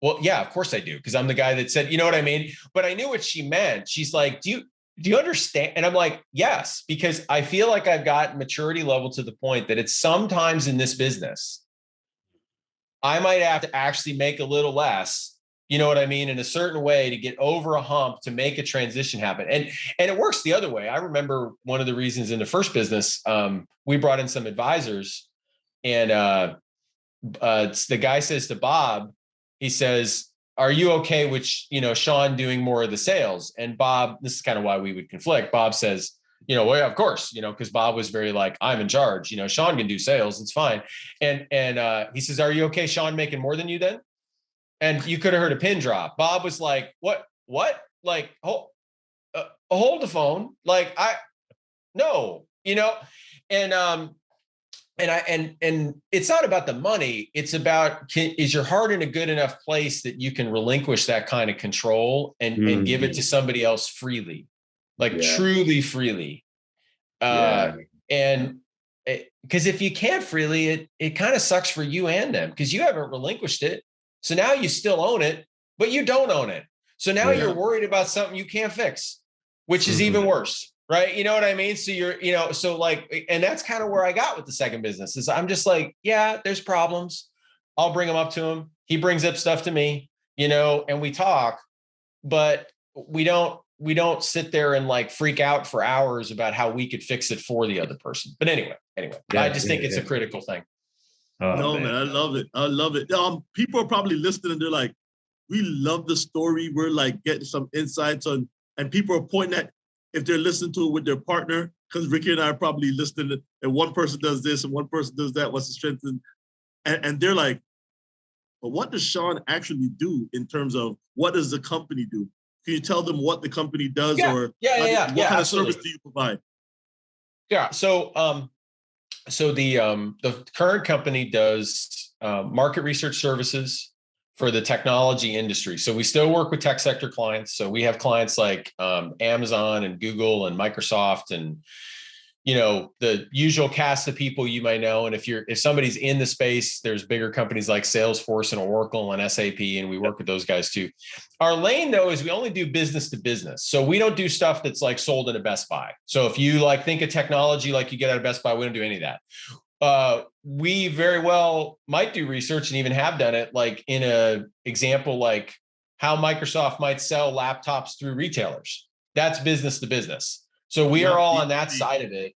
well, yeah, of course I do. Cause I'm the guy that said, you know what I mean? But I knew what she meant. She's like, do you understand? And I'm like, yes, because I feel like I've got maturity level to the point that it's sometimes in this business, I might have to actually make a little less, you know what I mean, in a certain way to get over a hump to make a transition happen. And it works the other way. I remember one of the reasons in the first business, we brought in some advisors, and the guy says to Bob, he says, are you okay with, Sean doing more of the sales? And Bob, this is kind of why we would conflict. Bob says, well, yeah, of course, because Bob was very like, I'm in charge, Sean can do sales. It's fine. And he says, are you okay, Sean, making more than you then? And you could have heard a pin drop. Bob was like, what? Like, hold the phone. Like, no, and it's not about the money. It's about, is your heart in a good enough place that you can relinquish that kind of control and give it to somebody else freely, like truly freely. And because if you can't freely, it kind of sucks for you and them, because you haven't relinquished it. So now you still own it, but you don't own it. So now you're worried about something you can't fix, which is even worse. Right. You know what I mean? So so like, and that's kind of where I got with the second business is I'm just like, yeah, there's problems. I'll bring them up to him. He brings up stuff to me, and we talk, but we don't sit there and like freak out for hours about how we could fix it for the other person. But anyway, I just think it's a critical thing. Oh, man, I love it. I love it. People are probably listening and they're like, we love the story. We're like getting some insights on, and people are pointing at, if they're listening to it with their partner, because Ricky and I are probably listening, and one person does this and one person does that, what's the strength? And they're like, but what does Sean actually do in terms of what does the company do? Can you tell them what the company does what kind of service do you provide? Yeah. So the current company does market research services for the technology industry. So we still work with tech sector clients. So we have clients like Amazon and Google and Microsoft and, the usual cast of people you might know. And if somebody's in the space, there's bigger companies like Salesforce and Oracle and SAP, and we work with those guys too. Our lane though, is we only do business to business. So we don't do stuff that's like sold in a Best Buy. So if you like think of technology like you get out of Best Buy, we don't do any of that. We very well might do research and even have done it, like in a example, like how Microsoft might sell laptops through retailers. That's business to business. So we are all on that side of it,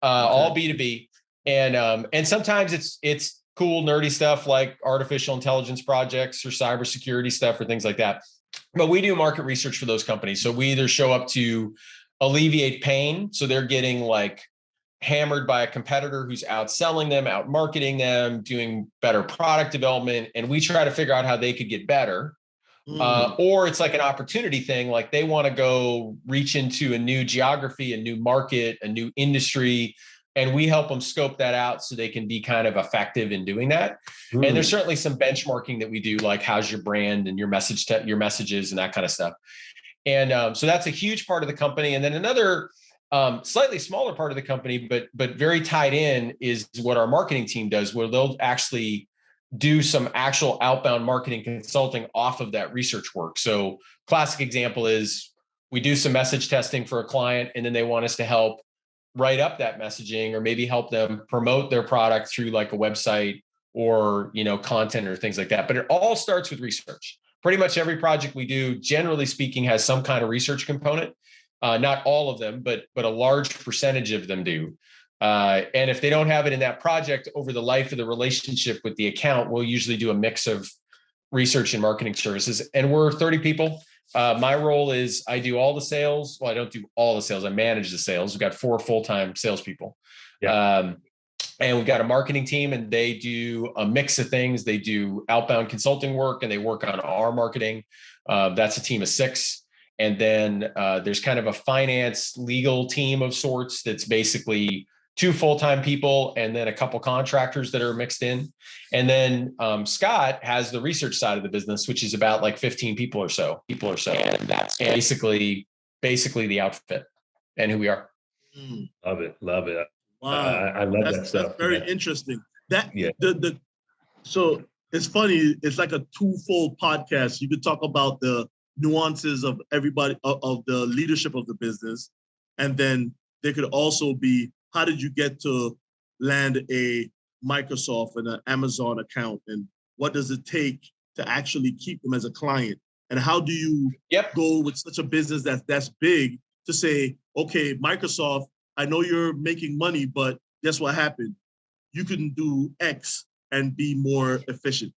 all B2B. And sometimes it's cool, nerdy stuff like artificial intelligence projects or cybersecurity stuff or things like that. But we do market research for those companies. So we either show up to alleviate pain. So they're getting like hammered by a competitor who's outselling them, out marketing them, doing better product development. And we try to figure out how they could get better. Or it's like an opportunity thing, like they want to go reach into a new geography, a new market, a new industry, and we help them scope that out so they can be kind of effective in doing that. And there's certainly some benchmarking that we do, like how's your brand and your messages and that kind of stuff. And so that's a huge part of the company. And then another slightly smaller part of the company, but very tied in, is what our marketing team does, where they'll actually do some actual outbound marketing consulting off of that research work. So classic example is we do some message testing for a client, and then they want us to help write up that messaging or maybe help them promote their product through like a website or, content or things like that. But it all starts with research. Pretty much every project we do, generally speaking, has some kind of research component. Not all of them, but a large percentage of them do. And if they don't have it in that project over the life of the relationship with the account, we'll usually do a mix of research and marketing services. And we're 30 people. My role is I do all the sales. Well, I don't do all the sales. I manage the sales. We've got 4 full-time salespeople. And we've got a marketing team, and they do a mix of things. They do outbound consulting work, and they work on our marketing. That's a team of 6. And then there's kind of a finance legal team of sorts that's basically 2 full-time people and then a couple contractors that are mixed in. And then Scott has the research side of the business, which is about like 15 people or so. And that's basically the outfit and who we are. Love it. Wow. I love that That's stuff. very interesting. That Yeah. So it's funny. It's like a twofold podcast. You could talk about the nuances of everybody of the leadership of the business, and then there could also be how did you get to land a Microsoft and an Amazon account, and what does it take to actually keep them as a client, and how do you go with such a business that's big to say, okay, Microsoft, I know you're making money, but guess what happened? You can do X and be more efficient.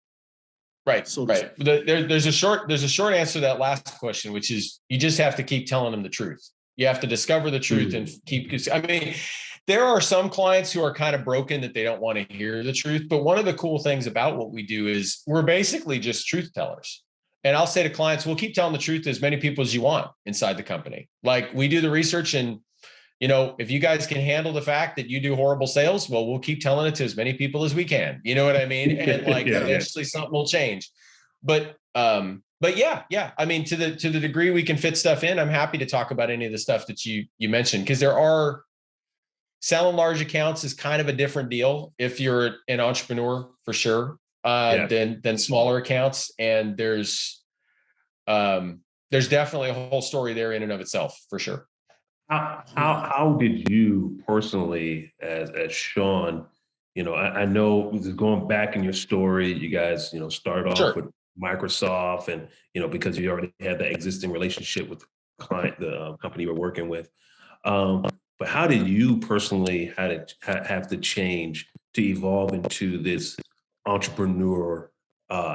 Right. So right. There's a short answer to that last question, which is you just have to keep telling them the truth. You have to discover the truth and keep. I mean, there are some clients who are kind of broken that they don't want to hear the truth. But one of the cool things about what we do is we're basically just truth tellers. And I'll say to clients, we'll keep telling the truth to as many people as you want inside the company. Like we do the research and, you know, if you guys can handle the fact that you do horrible sales, well, we'll keep telling it to as many people as we can. You know what I mean? And like eventually something will change. But yeah. I mean, to the degree we can fit stuff in, I'm happy to talk about any of the stuff that you mentioned, because there are selling large accounts is kind of a different deal if you're an entrepreneur for sure than smaller accounts. And there's definitely a whole story there in and of itself for sure. How did you personally, as Sean, you know, I know going back in your story, you guys, you know, started off with Microsoft, and you know, because you already had that existing relationship with the company you were working with. But how did you personally have to change to evolve into this entrepreneur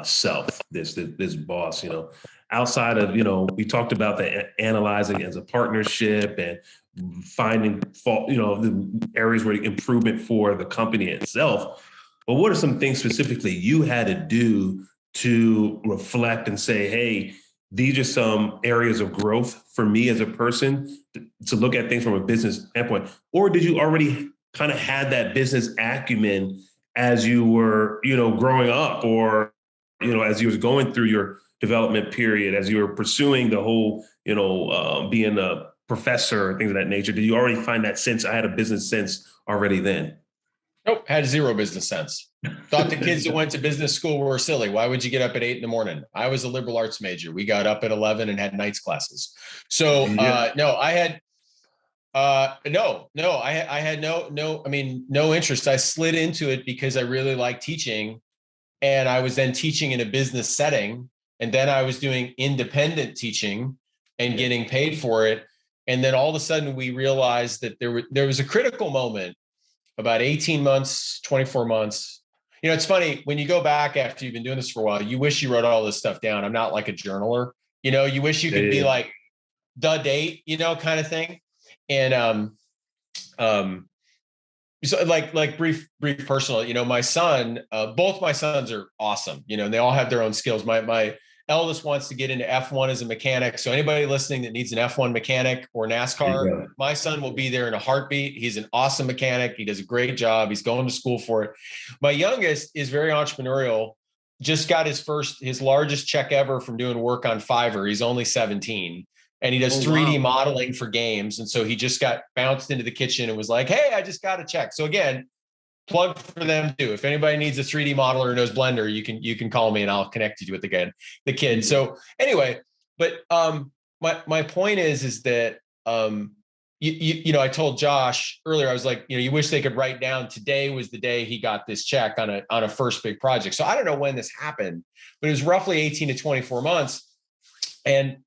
self, this boss? You know, outside of, you know, we talked about the analyzing as a partnership and finding fault, you know, the areas where improvement for the company itself. But what are some things specifically you had to do to reflect and say, hey, these are some areas of growth for me as a person to look at things from a business standpoint? Or did you already kind of had that business acumen as you were, you know, growing up, or, you know, as you was going through your development period, as you were pursuing the whole, you know, being a professor, things of that nature? Did you already find that sense? I had a business sense already then. Nope, had zero business sense. Thought the kids that went to business school were silly. Why would you get up at 8 a.m? I was a liberal arts major. We got up at 11 and had nights classes. So no, I had no interest. I slid into it because I really liked teaching, and I was then teaching in a business setting, and then I was doing independent teaching and getting paid for it. And then all of a sudden we realized that there was a critical moment about 18 months, 24 months. You know, it's funny when you go back after you've been doing this for a while, you wish you wrote all this stuff down. I'm not like a journaler, you know, you wish you could be like the date, you know, kind of thing. And, so like brief personal, you know, my son, both my sons are awesome, you know, and they all have their own skills. My eldest wants to get into F1 as a mechanic. So anybody listening that needs an F1 mechanic or NASCAR, my son will be there in a heartbeat. He's an awesome mechanic. He does a great job. He's going to school for it. My youngest is very entrepreneurial. Just got his largest check ever from doing work on Fiverr. He's only 17. And he does 3D modeling for games. And so he just got bounced into the kitchen and was like, hey, I just got a check. So again, plug for them too. If anybody needs a 3D modeler or knows Blender, you can call me and I'll connect you with the kid. So anyway, but my point is that you know, I told Josh earlier, I was like, you know, you wish they could write down today was the day he got this check on a first big project. So I don't know when this happened, but it was roughly 18 to 24 months. And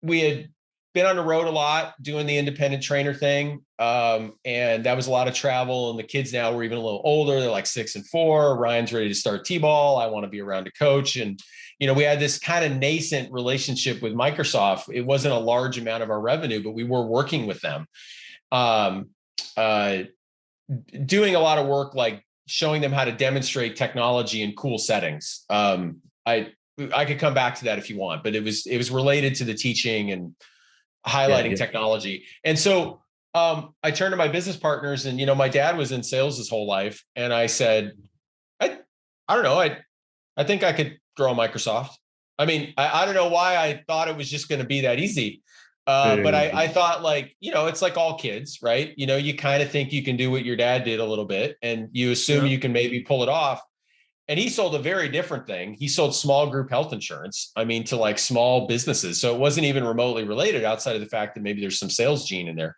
we had been on the road a lot doing the independent trainer thing. And that was a lot of travel. And the kids now were even a little older. They're like 6 and 4. Ryan's ready to start T-ball. I want to be around to coach. And, you know, we had this kind of nascent relationship with Microsoft. It wasn't a large amount of our revenue, but we were working with them, doing a lot of work, like showing them how to demonstrate technology in cool settings. I could come back to that if you want, but it was related to the teaching and highlighting technology. And so I turned to my business partners, and, you know, my dad was in sales his whole life. And I said, I don't know. I think I could grow Microsoft. I mean, I don't know why I thought it was just going to be that easy. But I thought, like, it's like all kids, right? You kind of think you can do what your dad did a little bit, and you assume you can maybe pull it off. And he sold a very different thing. He sold small group health insurance, to like small businesses. So it wasn't even remotely related, outside of the fact that maybe there's some sales gene in there.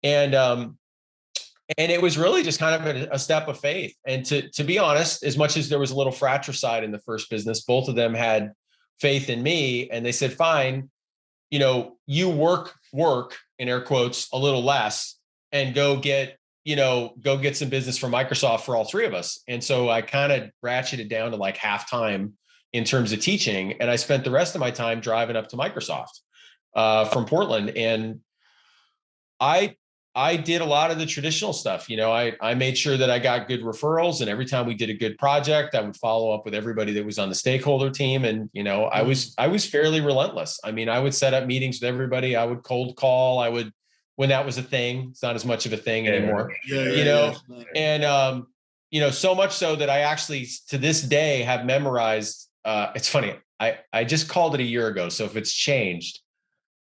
And it was really just kind of a step of faith. And to be honest, as much as there was a little fratricide in the first business, both of them had faith in me, and they said, fine, you work in air quotes a little less and go get some business from Microsoft for all three of us. And so I kind of ratcheted down to like half time in terms of teaching. And I spent the rest of my time driving up to Microsoft from Portland. And I did a lot of the traditional stuff. I made sure that I got good referrals, and every time we did a good project, I would follow up with everybody that was on the stakeholder team. And, I was fairly relentless. I would set up meetings with everybody. I would cold call. When that was a thing. It's not as much of a thing anymore, and, so much so that I actually, to this day, have memorized, it's funny. I just called it a year ago. So if it's changed,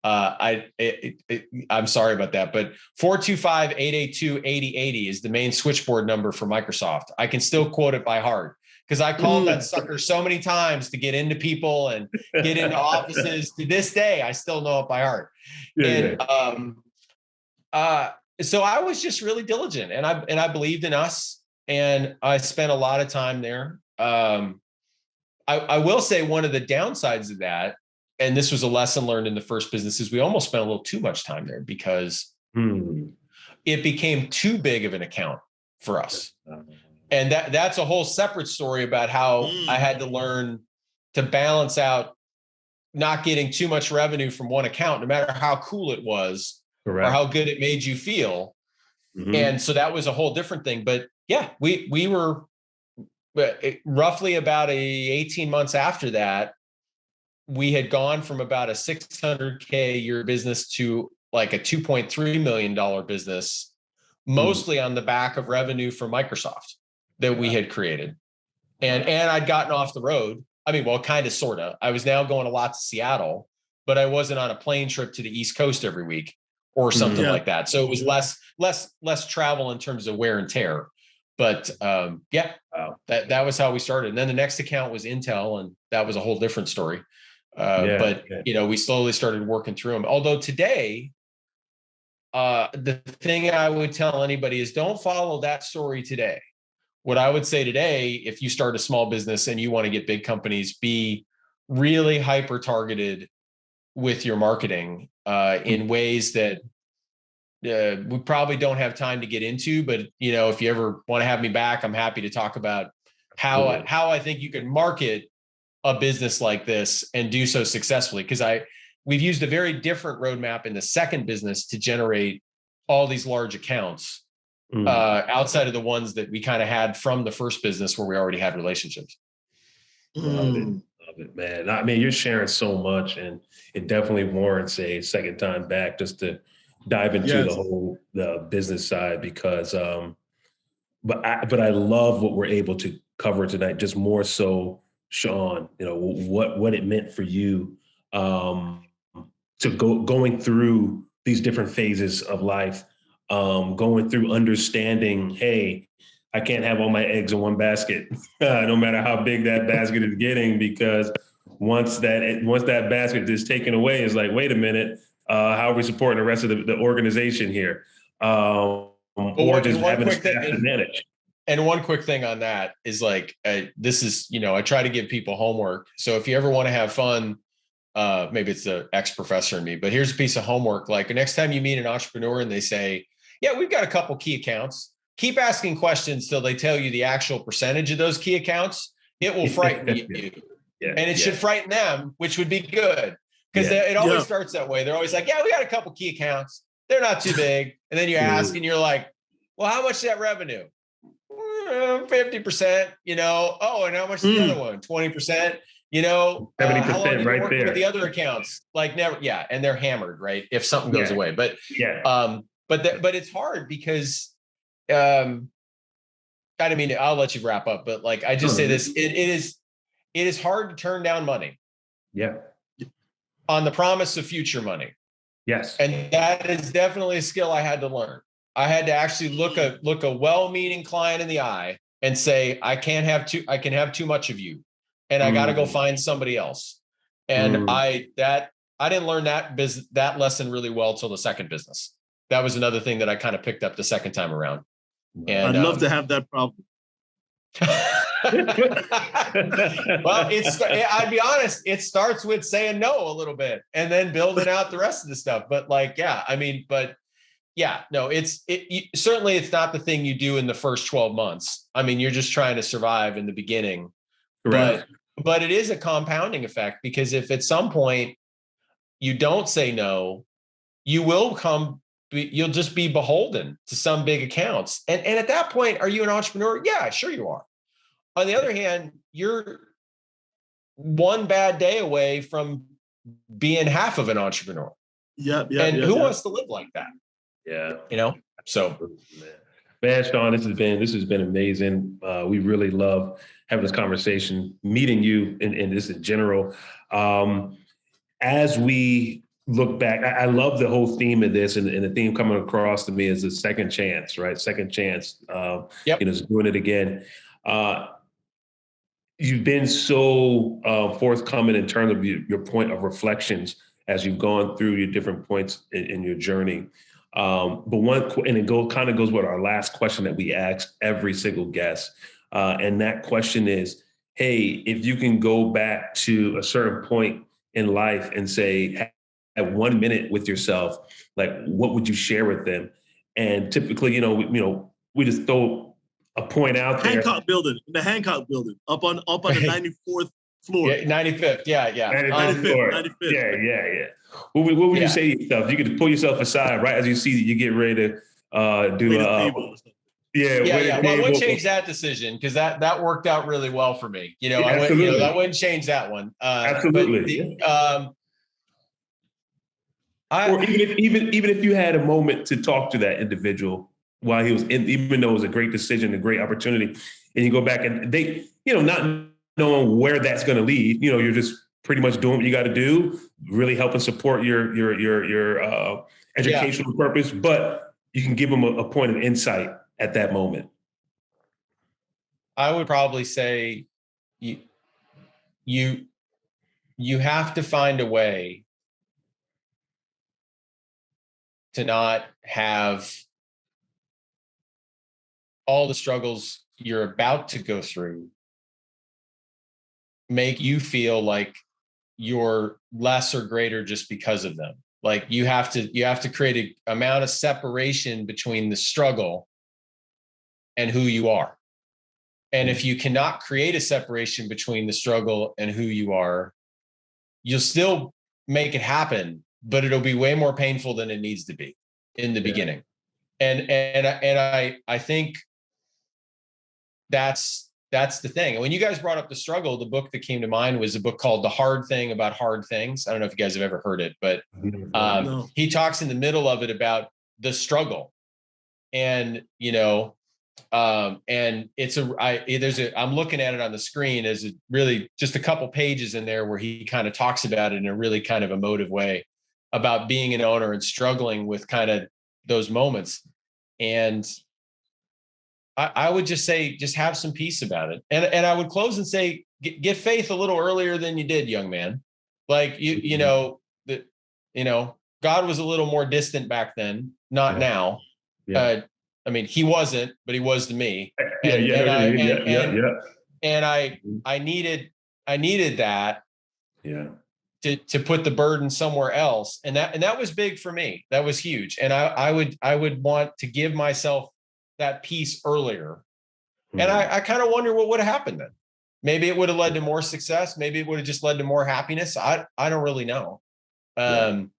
I'm sorry about that, but 425-882-8080 is the main switchboard number for Microsoft. I can still quote it by heart because I called that sucker so many times to get into people and get into offices. To this day, I still know it by heart. So I was just really diligent, and I believed in us, and I spent a lot of time there. I will say one of the downsides of that, and this was a lesson learned in the first business, is we almost spent a little too much time there because it became too big of an account for us. And that's a whole separate story about how I had to learn to balance out not getting too much revenue from one account, no matter how cool it was. Correct. Or how good it made you feel. And so that was a whole different thing. But yeah, we were roughly about 18 months after that, we had gone from about a $600K a year business to like a $2.3 million business, mostly on the back of revenue from Microsoft that we had created. And I'd gotten off the road. Kind of, sort of. I was now going a lot to Seattle, but I wasn't on a plane trip to the East Coast every week or something like that. So it was less travel in terms of wear and tear. But that was how we started. And then the next account was Intel, and that was a whole different story. But we slowly started working through them. Although today, the thing I would tell anybody is don't follow that story today. What I would say today, if you start a small business and you want to get big companies, be really hyper targeted with your marketing in ways that we probably don't have time to get into. But if you ever want to have me back, I'm happy to talk about how I think you can market a business like this and do so successfully. Because we've used a very different roadmap in the second business to generate all these large accounts outside of the ones that we kind of had from the first business where we already had relationships. Love it, man. You're sharing so much, and it definitely warrants a second time back just to dive into the business side, because but I love what we're able to cover tonight, just more so, Sean, what it meant for you to going through these different phases of life, going through understanding, hey, I can't have all my eggs in one basket, no matter how big that basket is getting, because once that basket is taken away, it's like, wait a minute, how are we supporting the rest of the organization here? Or just having a staff to manage. And one quick thing on that is like, this is, I try to give people homework. So if you ever want to have fun, maybe it's the ex-professor in me, but here's a piece of homework. Like, next time you meet an entrepreneur and they say, yeah, we've got a couple key accounts, keep asking questions till they tell you the actual percentage of those key accounts. It will frighten you. And it should frighten them, which would be good. Because it always starts that way. They're always like, yeah, we got a couple key accounts. They're not too big. And then you ask and you're like, well, how much is that revenue? 50%, oh, and how much is the other one? 20%, 70% right there. With the other accounts, like never. Yeah. And they're hammered, right? If something goes away, but it's hard because, I mean, I'll let you wrap up, but like, I just say this, it is hard to turn down money. Yeah. On the promise of future money. Yes. And that is definitely a skill I had to learn. I had to actually look a well-meaning client in the eye and say, I can have too much of you, and I got to go find somebody else. And I didn't learn that lesson really well till the second business. That was another thing that I kind of picked up the second time around. And I'd love to have that problem. Well, I'd be honest, it starts with saying no a little bit and then building out the rest of the stuff. But certainly it's not the thing you do in the first 12 months. I mean, you're just trying to survive in the beginning. Correct. But it is a compounding effect, because if at some point you don't say no, you'll just be beholden to some big accounts. And at that point, are you an entrepreneur? Yeah, sure you are. On the other hand, you're one bad day away from being half of an entrepreneur. Who wants to live like that? Yeah. So. Man, Sean, this has been amazing. We really love having this conversation, meeting you and this in general. As we look back, I love the whole theme of this, and the theme coming across to me is a second chance, right? Second chance, doing it again. You've been so forthcoming in terms of your point of reflections as you've gone through your different points in your journey. But it kind of goes with our last question that we ask every single guest. And that question is, hey, if you can go back to a certain point in life and say, at 1 minute with yourself, like, what would you share with them? And typically, we just throw a point out there. The Hancock building, up on the 94th floor. Yeah, 95th. Yeah. 95th. Yeah. What would you say to yourself? You could pull yourself aside right as you see that you get ready to do Yeah. Well, I wouldn't change that decision, because that worked out really well for me. I wouldn't change that one. Absolutely. Or even if you had a moment to talk to that individual while he was even though it was a great decision, a great opportunity, and you go back and they, not knowing where that's going to lead, you're just pretty much doing what you got to do, really helping support your educational purpose, but you can give them a point of insight at that moment. I would probably say you have to find a way to not have all the struggles you're about to go through make you feel like you're less or greater just because of them. Like you have to create an amount of separation between the struggle and who you are. And if you cannot create a separation between the struggle and who you are, you'll still make it happen, but it'll be way more painful than it needs to be in the beginning. And I think that's the thing. And when you guys brought up the struggle, the book that came to mind was a book called The Hard Thing About Hard Things. I don't know if you guys have ever heard it, but he talks in the middle of it about the struggle. And, and I'm looking at it on the screen as really just a couple pages in there where he kind of talks about it in a really kind of emotive way about being an owner and struggling with kind of those moments. And I would just say, just have some peace about it. And I would close and say, get faith a little earlier than you did, young man. Like God was a little more distant back then, not now. Yeah. I mean, he wasn't, but he was to me. And I needed that. Yeah. To put the burden somewhere else. And that was big for me. That was huge. And I would want to give myself that piece earlier. Mm-hmm. And I kind of wonder what would have happened then. Maybe it would have led to more success. Maybe it would have just led to more happiness. I don't really know. But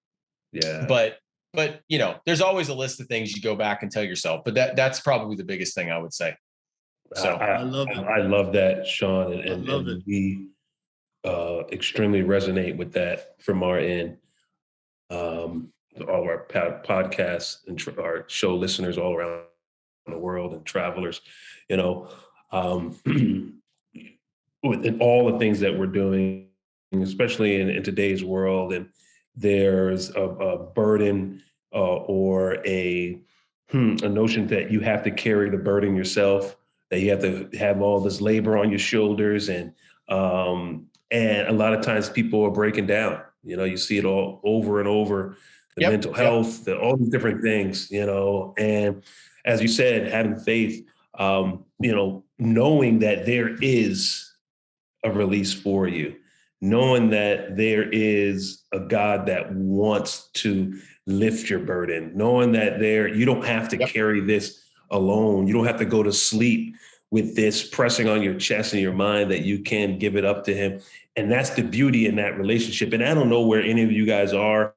there's always a list of things you go back and tell yourself, but that's probably the biggest thing I would say. So I love that, Sean. And we extremely resonate with that from our end. All of our podcasts and our show listeners all around the world and travelers, with all the things that we're doing, especially in today's world, and there's a burden or a notion that you have to carry the burden yourself, that you have to have all this labor on your shoulders. And a lot of times people are breaking down. You see it all over and over, the mental health, all these different things, and as you said, having faith, knowing that there is a release for you, knowing that there is a God that wants to lift your burden, knowing that you don't have to carry this alone. You don't have to go to sleep with this pressing on your chest and your mind, that you can give it up to him. And that's the beauty in that relationship. And I don't know where any of you guys are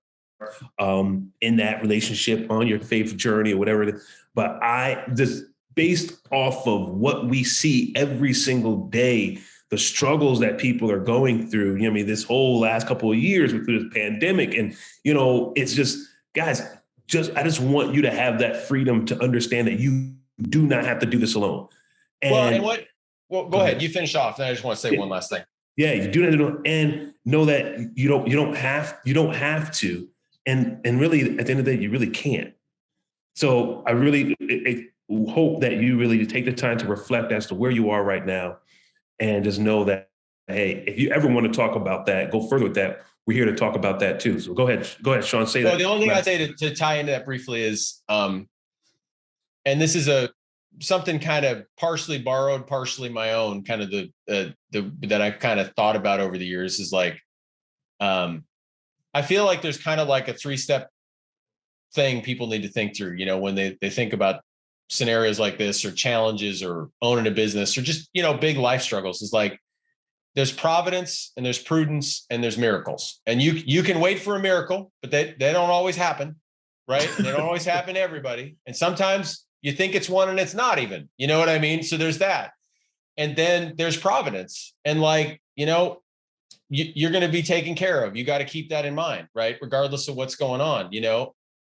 in that relationship, on your faith journey or whatever it is, but I just, based off of what we see every single day, the struggles that people are going through, this whole last couple of years with this pandemic. And, it's just, guys, I just want you to have that freedom to understand that you do not have to do this alone. And go ahead. You finish off. Then I just want to say one last thing. Yeah, you do not, and know that you don't have to. And really, at the end of the day, you really can't. So I really hope that you really take the time to reflect as to where you are right now, and just know that, hey, if you ever want to talk about that, go further with that. We're here to talk about that too. So go ahead, Sean, say that. The only thing I'd say to tie into that briefly is, and this is something kind of partially borrowed, partially my own, kind of that I've kind of thought about over the years, is like, I feel like there's kind of like a 3-step thing people need to think through, when they think about scenarios like this, or challenges, or owning a business, or just, big life struggles. Is like, there's providence, and there's prudence, and there's miracles. And you can wait for a miracle, but they don't always happen, right? And they don't always happen to everybody. And sometimes you think it's one and it's not even, you know what I mean? So there's that. And then there's providence, and like, you're going to be taken care of. You got to keep that in mind, right? Regardless of what's going on,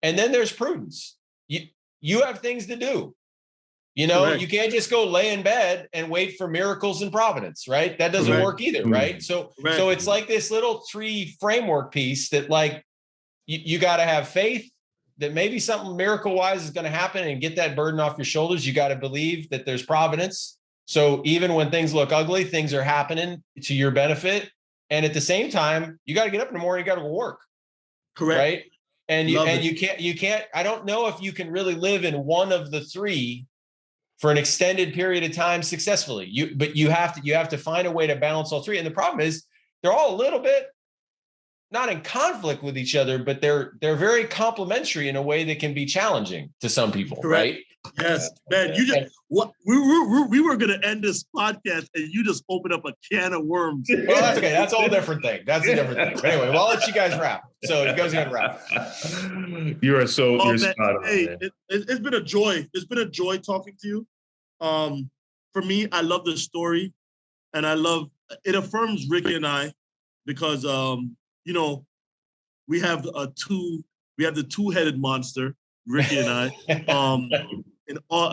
and then there's prudence. You have things to do, Correct. You can't just go lay in bed and wait for miracles and providence, right? That doesn't Correct. Work either. Right. So it's like this little 3 framework piece that, like, you got to have faith that maybe something miracle wise is going to happen, and get that burden off your shoulders. You got to believe that there's providence. So even when things look ugly, things are happening to your benefit. And at the same time, you got to get up in the morning, you got to go work. Correct. Right. And you can't, I don't know if you can really live in one of the 3 for an extended period of time successfully. But you have to find a way to balance all 3. And the problem is, they're all a little bit not in conflict with each other, but they're very complementary in a way that can be challenging to some people. Correct. Right. Yes, man. You just we were gonna end this podcast, and you just opened up a can of worms. Well, that's okay. That's a whole different thing. That's a different thing. But anyway, well, I'll let you guys wrap. So you guys gotta wrap. You're spot on. Hey, it's been a joy. It's been a joy talking to you. For me, I love the story, and I love it. Affirms Ricky and I, because we have the 2-headed monster, Ricky and I.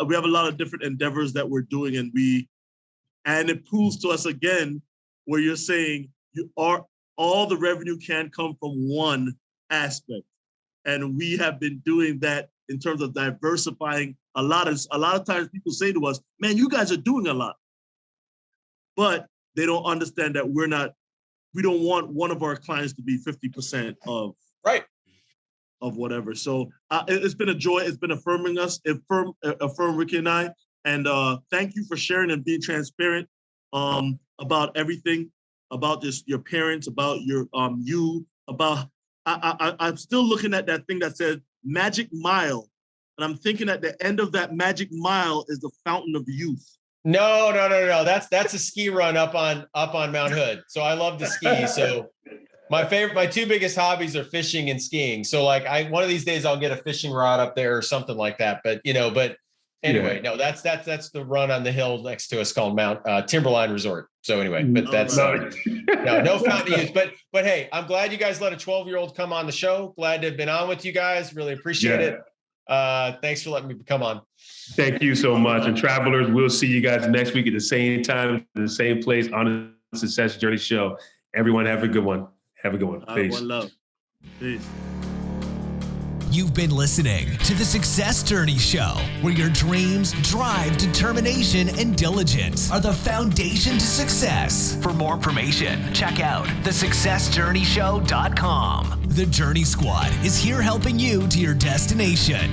We have a lot of different endeavors that we're doing, and it proves to us again where you're saying all the revenue can come from one aspect, and we have been doing that in terms of diversifying a lot of times people say to us, "Man, you guys are doing a lot," but they don't understand that we don't want one of our clients to be 50% of right. Of whatever. So it's been a joy. It's been affirming us, affirm Ricky and I. And thank you for sharing and being transparent about everything, about your parents, about your I'm still looking at that thing that said Magic Mile. And I'm thinking at the end of that Magic Mile is the Fountain of Youth. No. That's a ski run up on Mount Hood. So I love to ski. So my 2 biggest hobbies are fishing and skiing. So like one of these days I'll get a fishing rod up there or something like that. But anyway, no, that's the run on the hill next to us called Mount Timberline Resort. So anyway, but that's no Fountain of Youth. But hey, I'm glad you guys let a 12-year-old come on the show. Glad to have been on with you guys. Really appreciate it. Thanks for letting me come on. Thank you so much. And travelers, we'll see you guys next week at the same time, the same place on the Success Journey Show. Everyone have a good one. Have a good one. Peace. One love. Peace. You've been listening to The Success Journey Show, where your dreams, drive, determination, and diligence are the foundation to success. For more information, check out thesuccessjourneyshow.com. The Journey Squad is here helping you to your destination.